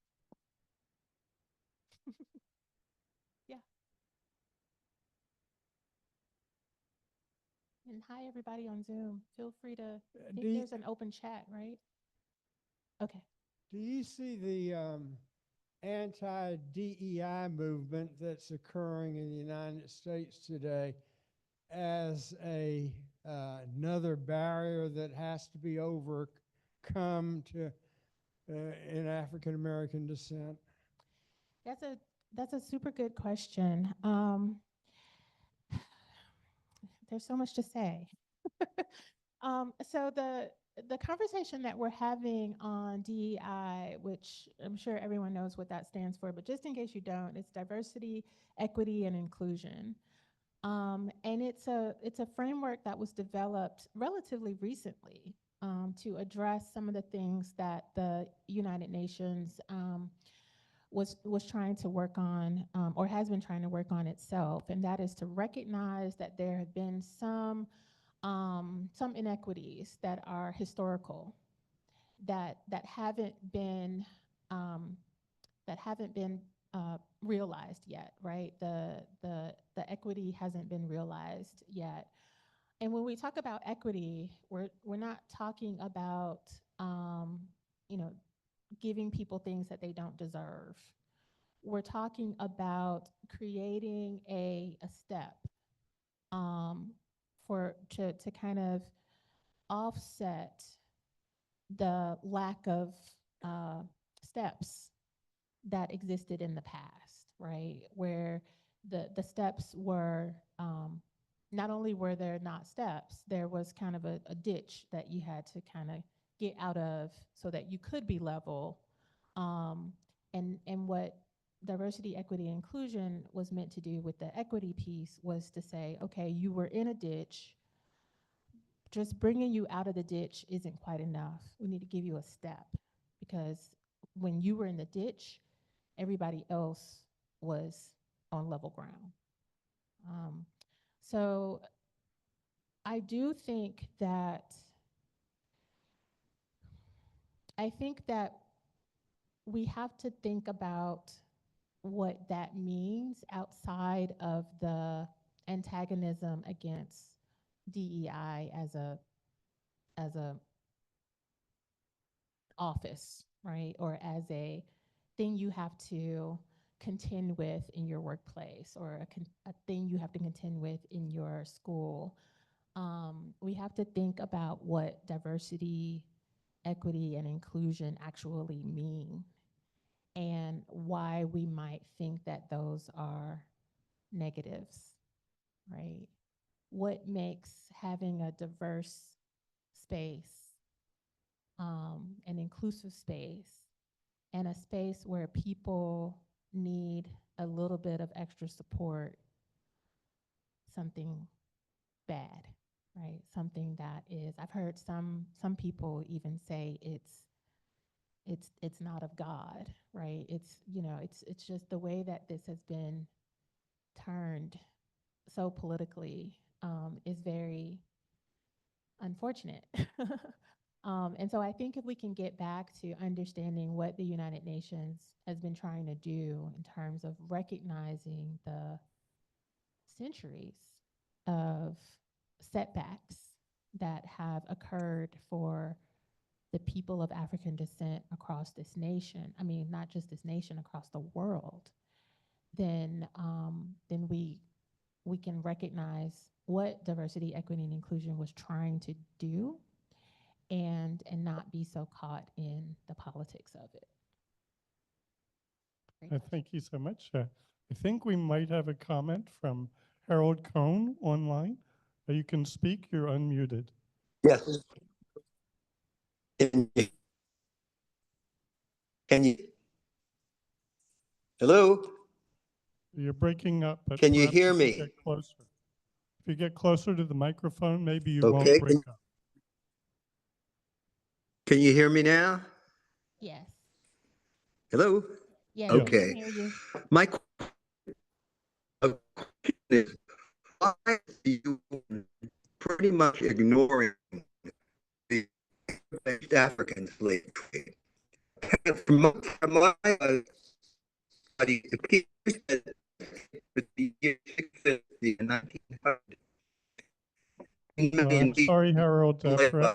Yeah. And hi, everybody on Zoom. Feel free to, I think there's an open chat, right? Okay. Do you see the anti-DEI movement that's occurring in the United States today as another barrier that has to be overcome to in African American descent? That's a super good question. There's so much to say. So the conversation that we're having on DEI, which I'm sure everyone knows what that stands for, but just in case you don't, it's diversity, equity, and inclusion. And it's a framework that was developed relatively recently to address some of the things that the United Nations was trying to work on, or has been trying to work on itself, and that is to recognize that there have been some inequities that are historical, that haven't been realized yet, right? The equity hasn't been realized yet. And when we talk about equity, we're not talking about giving people things that they don't deserve. We're talking about creating a step to kind of offset the lack of steps that existed in the past, right? Where the steps were, not only were there not steps, there was kind of a ditch that you had to kind of get out of so that you could be level. And what diversity, equity, inclusion was meant to do with the equity piece was to say, okay, you were in a ditch. Just bringing you out of the ditch isn't quite enough. We need to give you a step, because when you were in the ditch, everybody else was on level ground. So I do think that we have to think about what that means outside of the antagonism against DEI as a office, right? Or as a thing you have to contend with in your workplace, or a thing you have to contend with in your school. We have to think about what diversity, equity, and inclusion actually mean, and why we might think that those are negatives, right? What makes having a diverse space, an inclusive space, and a space where people need a little bit of extra support something bad, right? Something that is, I've heard some people even say it's not of God, right? It's just the way that this has been turned so politically, is very unfortunate. And so I think if we can get back to understanding what the United Nations has been trying to do in terms of recognizing the centuries of setbacks that have occurred for the people of African descent across this nation, I mean, not just this nation, across the world, then we can recognize what diversity, equity, and inclusion was trying to do, and not be so caught in the politics of it. Great. Thank you so much. I think we might have a comment from Harold Cohn online. You can speak, you're unmuted. Yes. Can you, can you, hello? You're breaking up, but Can you perhaps hear if you me? get closer. If you get closer to the microphone, maybe you won't Okay. break up. Can you hear me now? Yes. Hello? Yes, Yes. we can Okay. hear you. My question is, why is the UN pretty much ignoring the West African slave trade? From my study, it appears that between the year 650 and 1900, I'm sorry, Harold. led by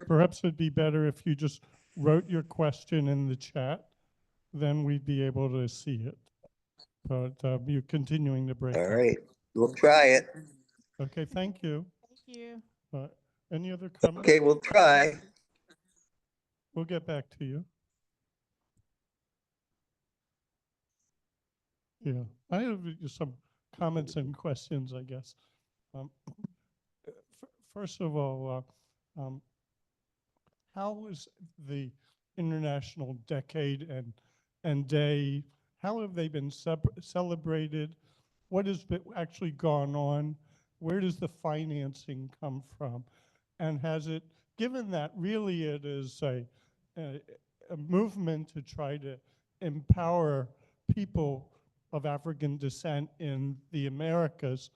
Perhaps it'd be better if you just wrote your question in the chat, then we'd be able to see it. But you're continuing to break all up. right, we'll try it. Okay, thank you. Thank you. Any other comments? Okay, we'll try. We'll get back to you. Yeah, I have some comments and questions, I guess. First of all, how was the International Decade and Day, how have they been celebrated? What has actually gone on? Where does the financing come from? And has it, given that really it is a movement to try to empower people of African descent in the Americas,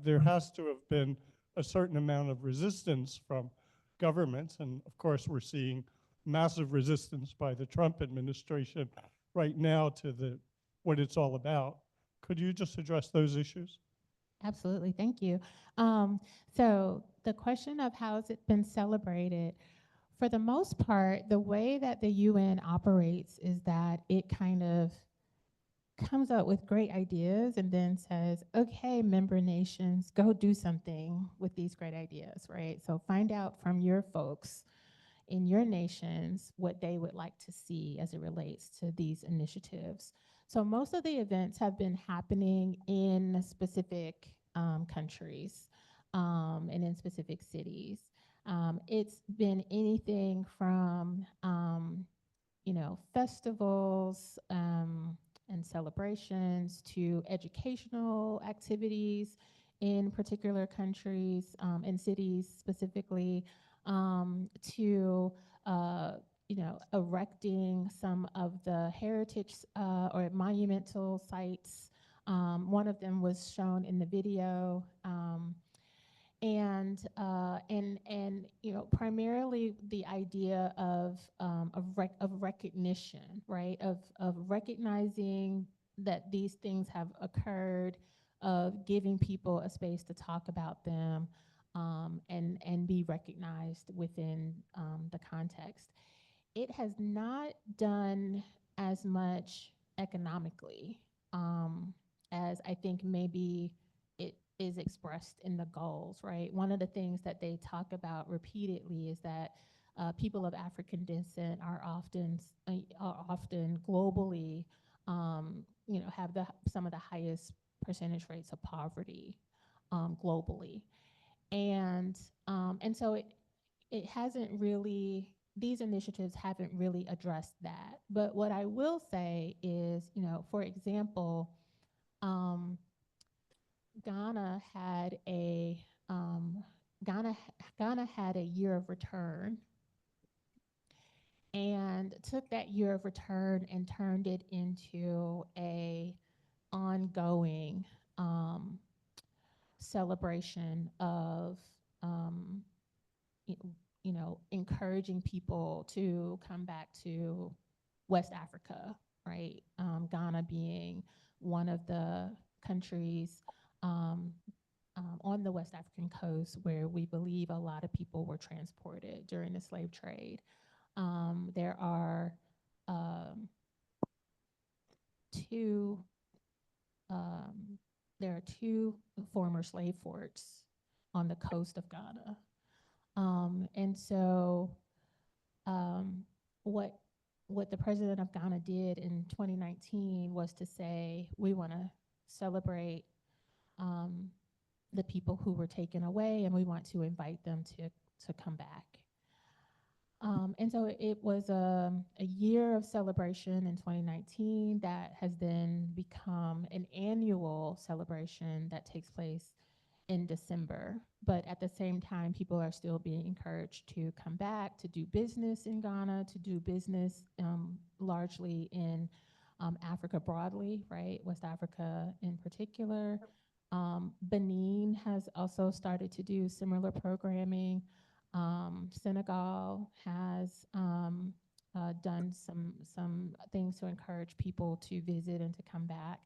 there has to have been a certain amount of resistance from governments. And of course, we're seeing massive resistance by the Trump administration right now to what it's all about. Could you just address those issues? Absolutely, thank you. So the question of how has it been celebrated, for the most part, the way that the UN operates is that it kind of comes up with great ideas and then says, okay, member nations, go do something with these great ideas, right? So find out from your folks in your nations what they would like to see as it relates to these initiatives. So most of the events have been happening in specific countries and in specific cities. It's been anything from festivals and celebrations to educational activities in particular countries and cities specifically, to erecting some of the heritage or monumental sites. One of them was shown in the video. And primarily the idea of recognition, right, of recognizing that these things have occurred, of giving people a space to talk about them, and be recognized within the context. It has not done as much economically, as I think maybe it is expressed in the goals, right? One of the things that they talk about repeatedly is that people of African descent are often globally, have some of the highest percentage rates of poverty globally, and so it hasn't really, these initiatives haven't really addressed that. But what I will say is, for example, um, Ghana had a Ghana Ghana had a year of return, and took that year of return and turned it into a ongoing um, celebration of um, encouraging people to come back to West Africa, right? Ghana being one of the countries um, on the West African coast where we believe a lot of people were transported during the slave trade. There are um, two there are two former slave forts on the coast of Ghana. And so um, what what the president of Ghana did in 2019 was to say, we want to celebrate um, the people who were taken away, and we want to invite them to come back. And so it was a year of celebration in 2019 that has then become an annual celebration that takes place in December. But at the same time, people are still being encouraged to come back, to do business in Ghana, to do business largely in Africa broadly, right? West Africa in particular. Benin has also started to do similar programming. Senegal has done some things to encourage people to visit and to come back.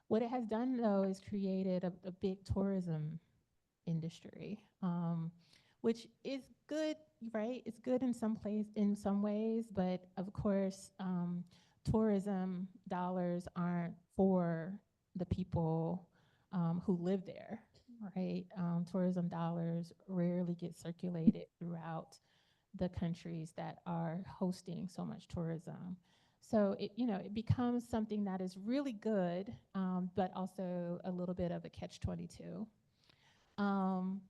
What it has done, though, is created a big tourism industry, which is good, right? It's good in some ways, but of course, tourism dollars aren't for the people who live there, right? Tourism dollars rarely get circulated throughout the countries that are hosting so much tourism. So it becomes something that is really good, but also a little bit of a catch-22. Um,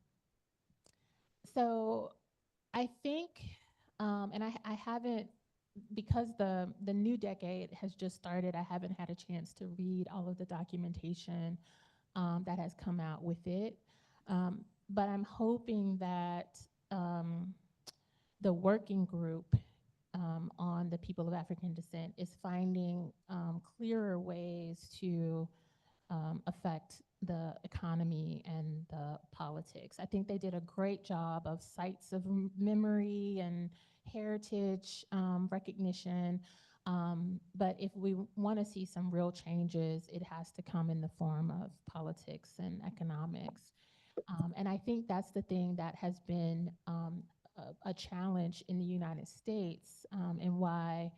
so I think, and I haven't, because the new decade has just started, I haven't had a chance to read all of the documentation that has come out with it. But I'm hoping that the working group on the people of African descent is finding clearer ways to affect the economy and the politics. I think they did a great job of sites of memory and heritage recognition. But if we want to see some real changes, it has to come in the form of politics and economics. And I think that's the thing that has been a challenge in the United States, and why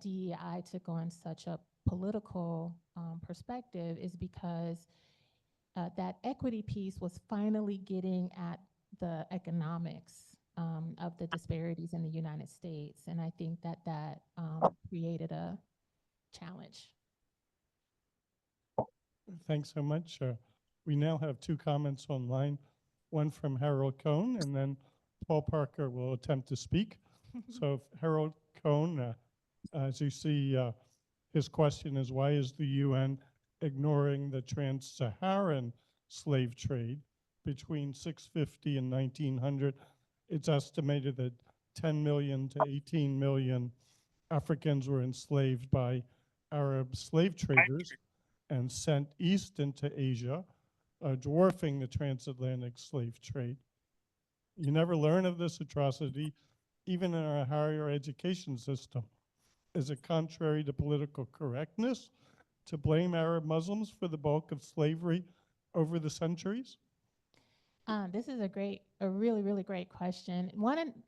DEI took on such a political perspective, is because that equity piece was finally getting at the economics of the disparities in the United States. And I think that created a challenge. Thanks so much. We now have two comments online, one from Harold Cohn, and then Paul Parker will attempt to speak. So Harold Cohn, as you see, his question is, why is the UN ignoring the trans-Saharan slave trade? Between 650 and 1900, it's estimated that 10 million to 18 million Africans were enslaved by Arab slave traders and sent east into Asia, dwarfing the transatlantic slave trade. You never learn of this atrocity, even in our higher education system. Is it contrary to political correctness? to blame Arab Muslims for the bulk of slavery over the centuries? This is a really, really great question.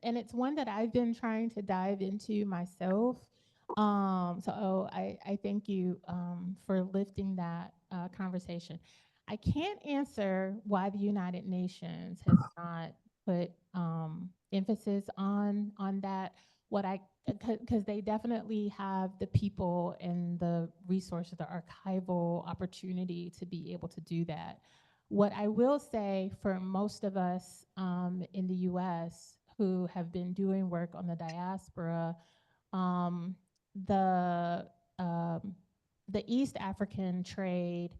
And it's one that I've been trying to dive into myself. I thank you for lifting that conversation. I can't answer why the United Nations has not put emphasis on that. Because they definitely have the people and the resources, the archival opportunity to be able to do that. What I will say for most of us in the US who have been doing work on the diaspora, um, the, um, the East African trade,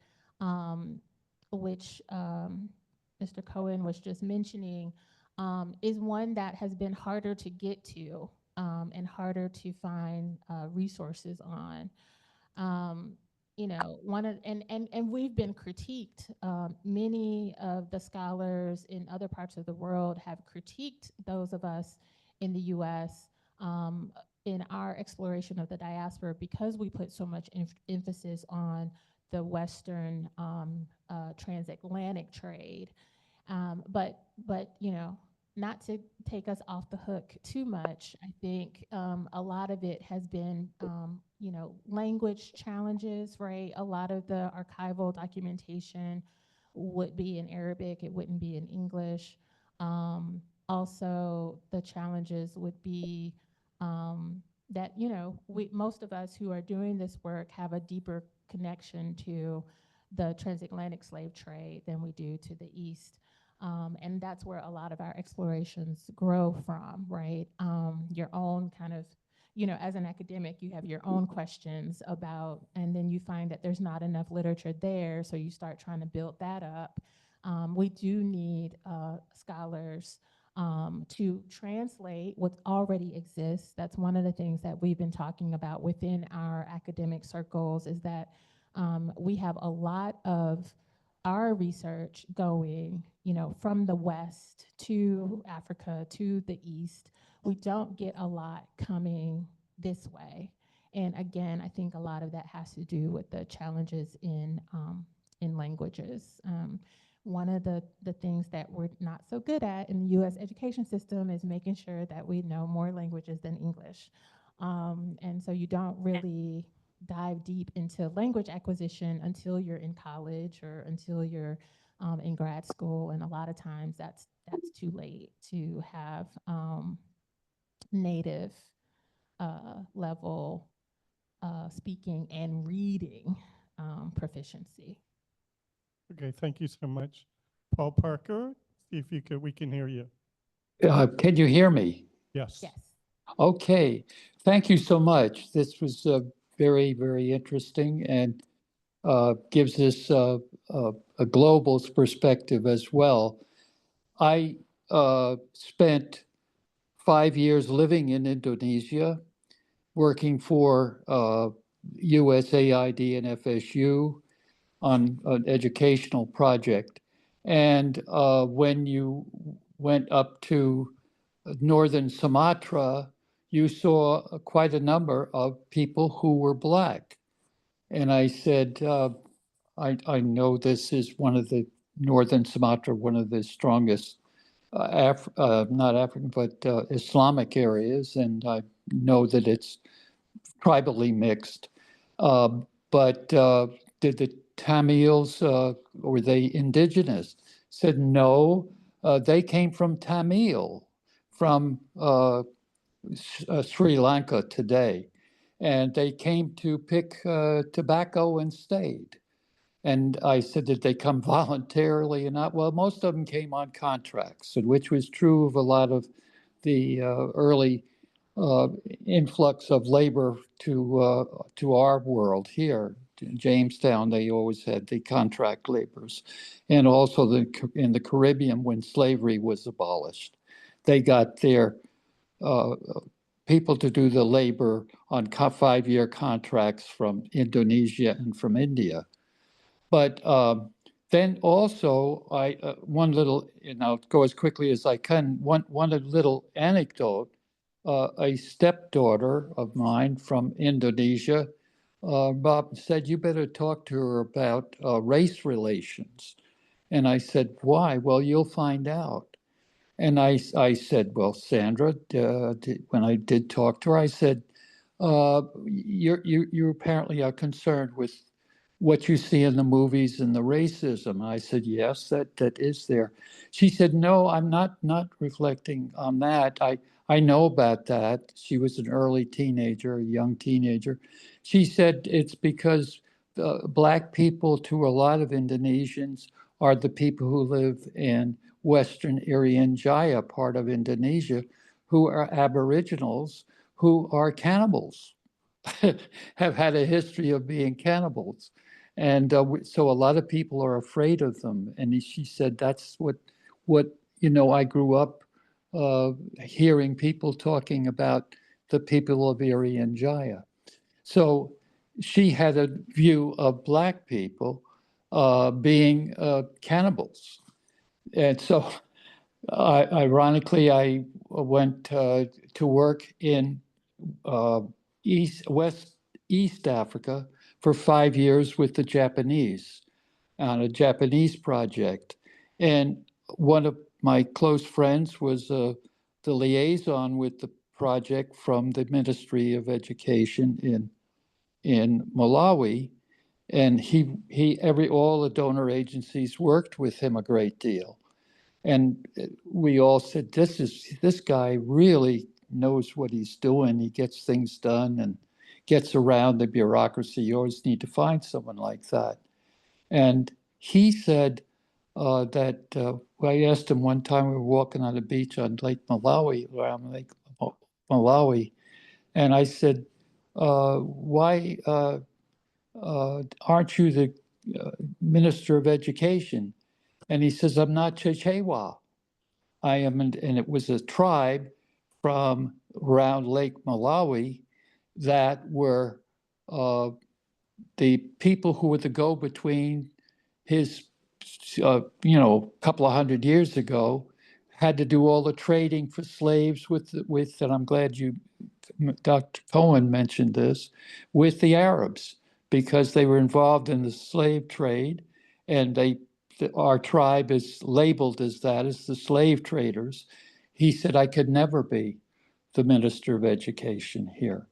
which Mr. Cohen was just mentioning, is one that has been harder to get to and harder to find resources on. You know, and we've been critiqued. Many of the scholars in other parts of the world have critiqued those of us in the U.S. In our exploration of the diaspora because we put so much emphasis on the Western transatlantic trade. But you know, not to take us off the hook too much, I think a lot of it has been, you know, language challenges, right? A lot of the archival documentation would be in Arabic, it wouldn't be in English. Also, the challenges would be that, you know, most of us who are doing this work have a deeper connection to the transatlantic slave trade than we do to the East. And that's where a lot of our explorations grow from, right? Your own kind of, you know, as an academic, you have your own questions about, and then you find that there's not enough literature there, so you start trying to build that up. We do need scholars to translate what already exists. That's one of the things that we've been talking about within our academic circles is that we have a lot of our research going, you know, from the West to Africa to the East. We don't get a lot coming this way. And again, I think a lot of that has to do with the challenges in languages. One of the things that we're not so good at in the US education system is making sure that we know more languages than English. And so you don't really dive deep into language acquisition until you're in college or until you're in grad school. And a lot of times that's too late to have native level speaking and reading proficiency. Okay, thank you so much. Paul Parker, see if you could, we can hear you. Can you hear me? Yes. Yes. Okay, thank you so much. This was very, very interesting and gives us a global perspective as well. I spent 5 years living in Indonesia, working for USAID and FSU on an educational project. And when you went up to northern Sumatra, you saw quite a number of people who were Black. And I said, I know this is one of the northern Sumatra, one of the strongest, not African, but Islamic areas. And I know that it's tribally mixed. But did the Tamils, were they indigenous? Said no, they came from Tamil, from Sri Lanka today. And they came to pick tobacco and stayed. And I said, did they come voluntarily or not? Well, most of them came on contracts, which was true of a lot of the early influx of labor to our world here. In Jamestown, they always had the contract laborers. And also in the Caribbean, when slavery was abolished, they got their people to do the labor on 5-year contracts from Indonesia and from India. But then also, one little, and I'll go as quickly as I can, one little anecdote. A stepdaughter of mine from Indonesia Bob said, you better talk to her about race relations. And I said, why? Well, you'll find out. And I said, well, Sandra, when I did talk to her, I said, you apparently are concerned with what you see in the movies and the racism. I said, yes, that is there. She said, no, I'm not reflecting on that. I know about that. She was an early teenager, a young teenager. She said it's because Black people to a lot of Indonesians are the people who live in Western Irian Jaya, part of Indonesia, who are Aboriginals, who are cannibals, have had a history of being cannibals. And so a lot of people are afraid of them. And she said, that's what I grew up hearing people talking about the people of Irian Jaya. So she had a view of Black people being cannibals. And so, ironically, I went to work in East Africa for 5 years with the Japanese on a Japanese project. And one of my close friends was the liaison with the project from the Ministry of Education in Malawi. And all the donor agencies worked with him a great deal. And we all said, this guy really knows what he's doing. He gets things done and gets around the bureaucracy. You always need to find someone like that. And he said I asked him one time, we were walking on the beach on Lake Malawi, around Lake Malawi, and I said, why aren't you the Minister of Education? And he says, I'm not Chechewa. I am, and it was a tribe from around Lake Malawi that were the people who were the go-between. His, couple of hundred years ago, had to do all the trading for slaves with, and I'm glad Dr. Cohen mentioned this, with the Arabs, because they were involved in the slave trade, and our tribe is labeled as that, as the slave traders. He said, I could never be the Minister of Education here.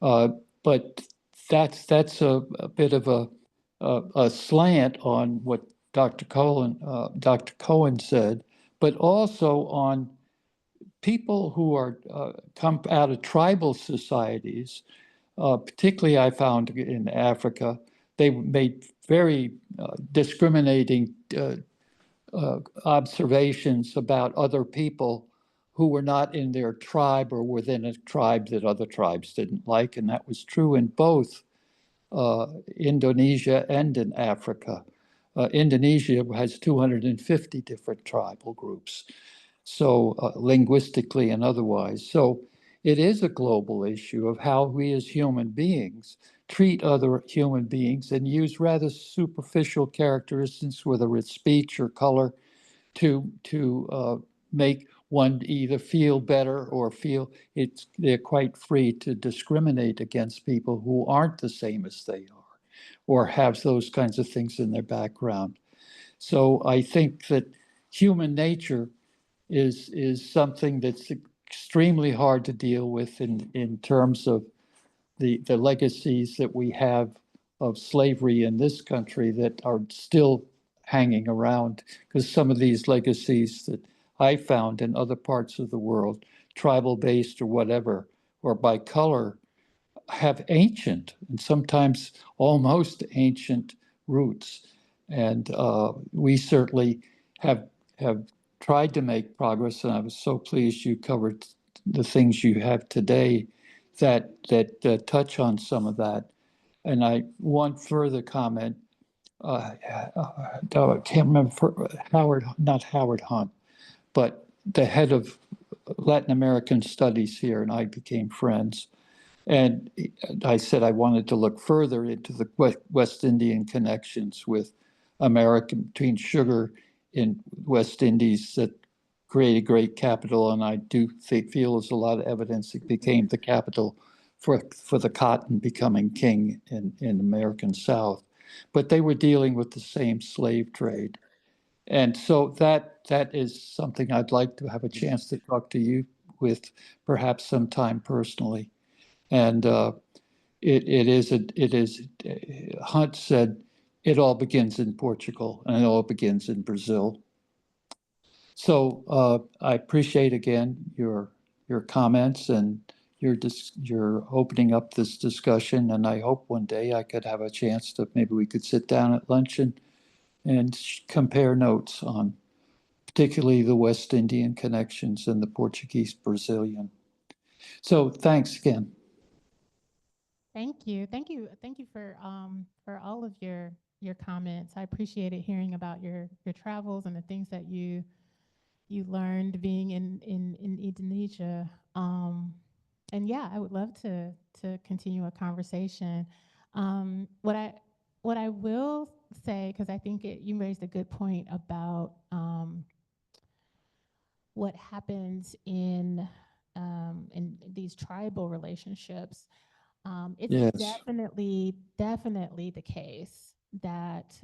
But that's a bit of a slant on what Dr. Cohen said, but also on people who are come out of tribal societies, particularly I found in Africa. They made very discriminating observations about other people who were not in their tribe or within a tribe that other tribes didn't like. And that was true in both Indonesia and in Africa. Indonesia has 250 different tribal groups, so linguistically and otherwise. So it is a global issue of how we as human beings treat other human beings and use rather superficial characteristics, whether it's speech or color, to make one either feel better or feel they're quite free to discriminate against people who aren't the same as they are or have those kinds of things in their background. So I think that human nature is something that's extremely hard to deal with in terms of the legacies that we have of slavery in this country that are still hanging around, because some of these legacies that I found in other parts of the world, tribal based or whatever, or by color, have ancient and sometimes almost ancient roots. And we certainly have tried to make progress. And I was so pleased you covered the things you have today that touch on some of that. And I one further comment. I can't remember not Howard Hunt, but the head of Latin American studies here, and I became friends. And I said I wanted to look further into the West Indian connections with American, between sugar in West Indies that created great capital. And I do feel there's a lot of evidence it became the capital for the cotton becoming king in American South, but they were dealing with the same slave trade. And so that is something I'd like to have a chance to talk to you with perhaps sometime personally. And it is Hunt said it all begins in Portugal and it all begins in Brazil. So I appreciate again your comments and your opening up this discussion, and I hope one day I could have a chance to maybe we could sit down at lunch and compare notes on particularly the West Indian connections and the Portuguese Brazilian. So thanks again. Thank you. Thank you. Thank you for all of your comments. I appreciated hearing about your travels and the things that you learned being in Indonesia. And yeah, I would love to continue a conversation. What I will say, because I think you raised a good point about what happens in these tribal relationships. It's Yes. definitely the case that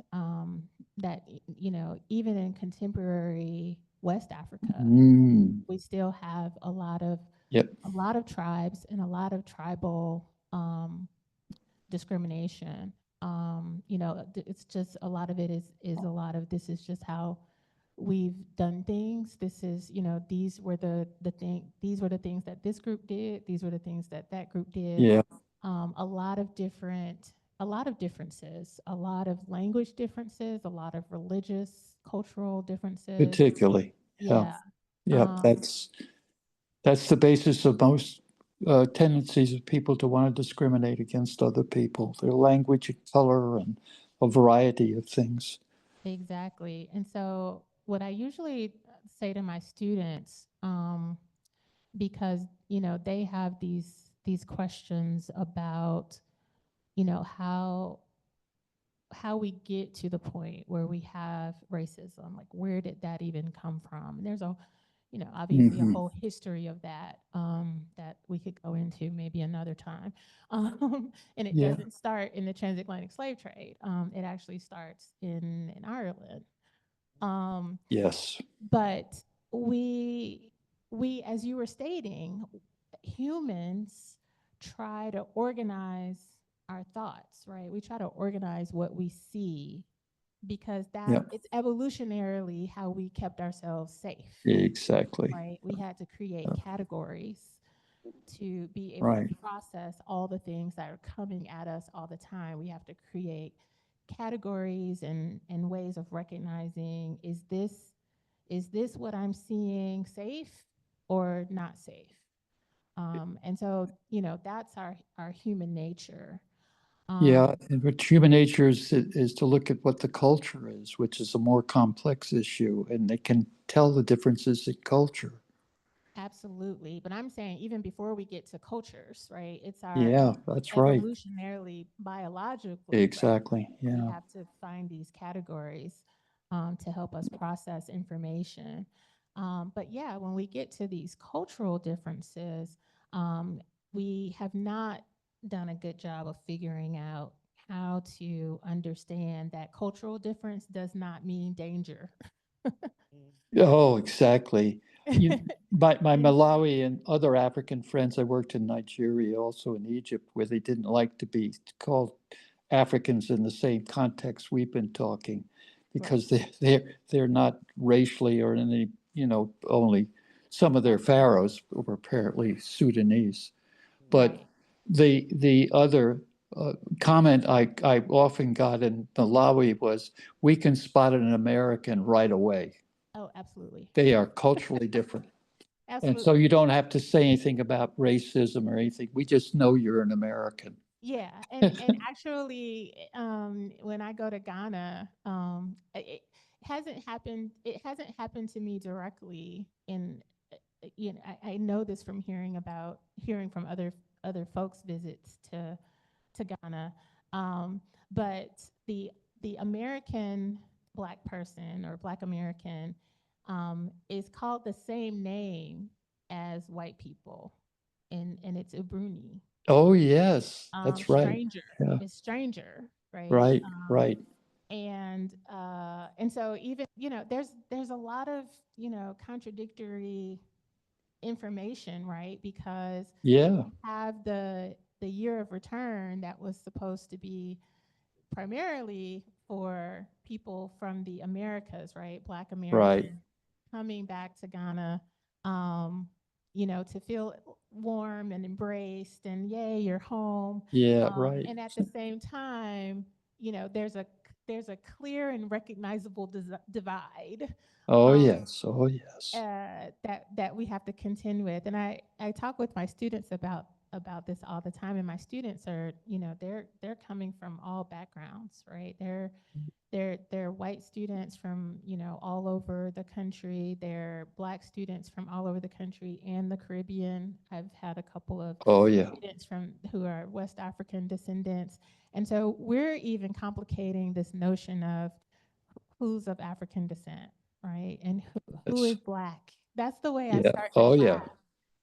even in contemporary West Africa, we still have a lot of Yep. tribes and a lot of tribal discrimination. It's just a lot of it is a lot of this is just how we've done things. This is, these were these were the things that this group did. These were the things that that group did. Yeah. A lot of differences, a lot of language differences, a lot of religious, cultural differences. Particularly. Yeah. Yeah. That's the basis of most tendencies of people to want to discriminate against other people, their language and color and a variety of things. Exactly. And so what I usually say to my students, because they have these questions about how we get to the point where we have racism, like where did that even come from? And there's obviously a whole history of that that we could go into maybe another time. And it doesn't start in the transatlantic slave trade. It actually starts in Ireland. Yes. But we, as you were stating, humans try to organize our thoughts, right? We try to organize what we see because it's evolutionarily how we kept ourselves safe. Exactly. Right? We had to create categories to be able Right. to process all the things that are coming at us all the time. We have to create categories and ways of recognizing, is this what I'm seeing safe or not safe? And so, that's our human nature. Yeah, and what human nature is to look at what the culture is, which is a more complex issue, and they can tell the differences in culture. Absolutely. But I'm saying even before we get to cultures, right? It's our Yeah, that's right. evolutionarily, biologically, Exactly. right? We Yeah. have to find these categories to help us process information. But yeah, when we get to these cultural differences, we have not done a good job of figuring out how to understand that cultural difference does not mean danger. Oh, exactly. My Malawi and other African friends, I worked in Nigeria, also in Egypt, where they didn't like to be called Africans in the same context we've been talking, because they're not racially or in any, only some of their pharaohs were apparently Sudanese. But the other comment I often got in Malawi was, we can spot an American right away. Oh, absolutely. They are culturally different. And so Absolutely. you don't have to say anything about racism or anything. We just know you're an American. Yeah, and actually, when I go to Ghana, it hasn't happened. It hasn't happened to me directly. I know this from hearing from other folks' visits to Ghana, but the American Black person or Black American is called the same name as white people, and it's Ubruni. Oh, yes, that's right. Stranger Yeah, is stranger, right? right, right. And so even, there's a lot of, contradictory information, right? Because Yeah, you have the year of return that was supposed to be primarily for people from the Americas, right? Black right. Americans coming back to Ghana, to feel warm and embraced and yay, you're home. Yeah, right. And at the same time, there's a clear and recognizable divide Oh, um, yes. Oh, yes. that we have to contend with. And I talk with my students about this all the time. And my students are, they're coming from all backgrounds, right? They're white students from, all over the country. They're Black students from all over the country and the Caribbean. I've had a couple of Oh, yeah. students from who are West African descendants. And so we're even complicating this notion of who's of African descent, right? And who That's, is Black. That's the way I yeah. start the Oh, class,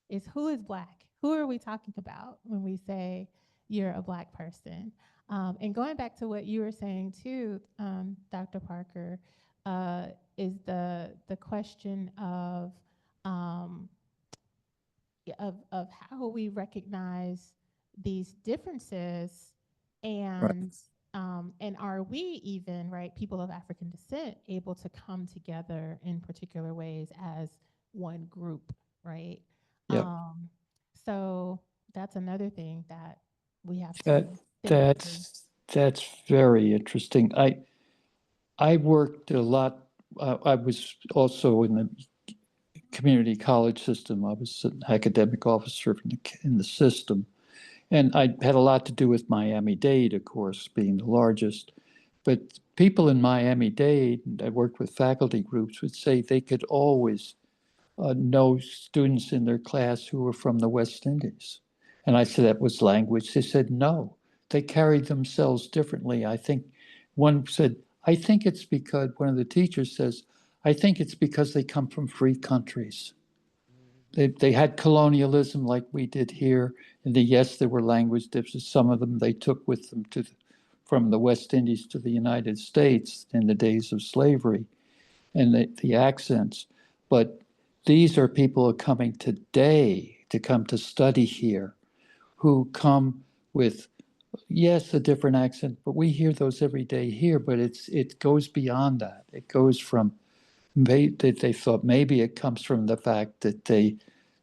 yeah. is who is Black? Who are we talking about when we say you're a Black person? And going back to what you were saying too, Dr. Parker, is the question um, of how we recognize these differences, Right. and are we even, right, people of African descent, able to come together in particular ways as one group, right? Yep. So that's another thing that we have That, to think through. that's very interesting. I worked a lot. I was also in the community college system. I was an academic officer in the system. And I had a lot to do with Miami-Dade, of course, being the largest. But people in Miami-Dade, and I worked with faculty groups, would say they could always know students in their class who were from the West Indies. And I said, that was language. They said, no, they carried themselves differently. I think one said, I think it's because, one of the teachers says, I think it's because they come from free countries. They had colonialism like we did here. And yes, there were language differences. Some of them they took with them from the West Indies to the United States in the days of slavery, and the accents. But these are people who are coming today to come to study here, who come with, yes, a different accent, but we hear those every day here. But it goes beyond that. It goes from that they thought maybe it comes from the fact that they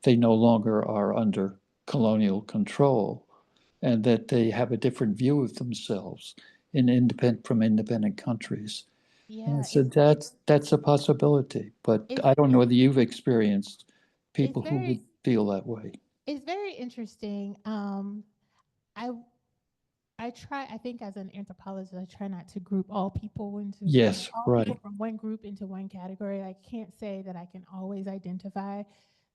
no longer are under colonial control, and that they have a different view of themselves from independent countries. And Yeah, so that's a possibility, but it's I don't know it's whether you've experienced it's people who would very feel that way. it's very interesting. I I think as an anthropologist, I try not to group all people into, Yes, all people right. from one group into one category. I can't say that I can always identify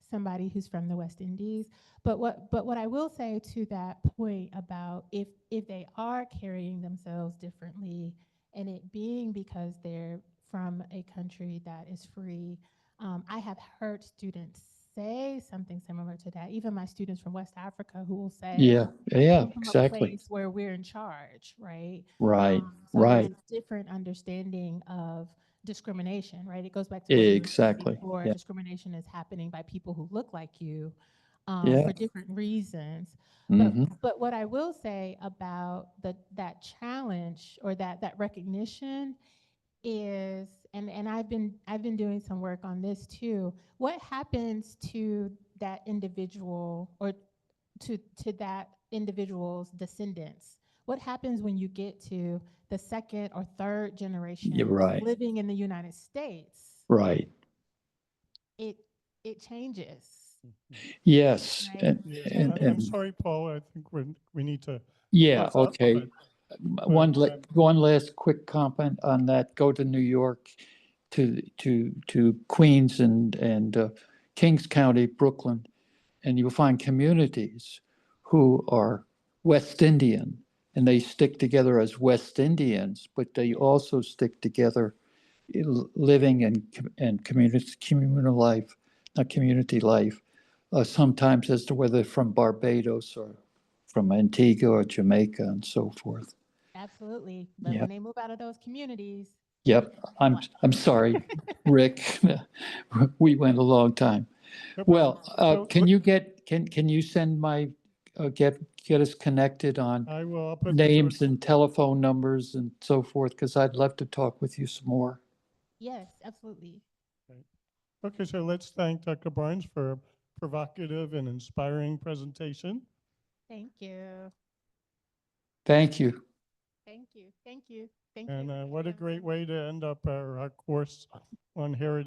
somebody who's from the West Indies. But what I will say to that point about if they are carrying themselves differently, and it being because they're from a country that is free, I have heard students say something similar to that. Even my students from West Africa who will say, Yeah, I yeah, come from a exactly. place where we're in charge, right? Right, So there's right. a different understanding of discrimination, right? It goes back to what you were saying Exactly. before. Yeah, Discrimination is happening by people who look like you, yeah. for different reasons. But Hmm. but what I will say about that challenge, or that recognition, is, and I've been doing some work on this too. What happens to that individual, or to that individual's descendants? What happens when you get to the second or third You're generation right, living in the United States? right. It it changes, Yes, right? Yes, I'm and sorry, Paul, I think we need to yeah, close up, okay. but, but One last quick comment on that. Go to New York, to Queens and Kings County, Brooklyn, and you'll find communities who are West Indian, and they stick together as West Indians, but they also stick together living and communal life, not community life, sometimes as to whether from Barbados or from Antigua or Jamaica and so forth. Absolutely. But Yep. when they move out of those communities, Yep, I'm sorry, Rick. We went a long time. No Well, problem. So can you send my, get us connected on I will, I'll put names and telephone numbers and so forth, because I'd love to talk with you some more. yes, absolutely. Okay, so let's thank Dr. Barnes for a provocative and inspiring presentation. Thank you. Thank you. Thank you. Thank you. Thank And you. what a great way to end up our course on heritage.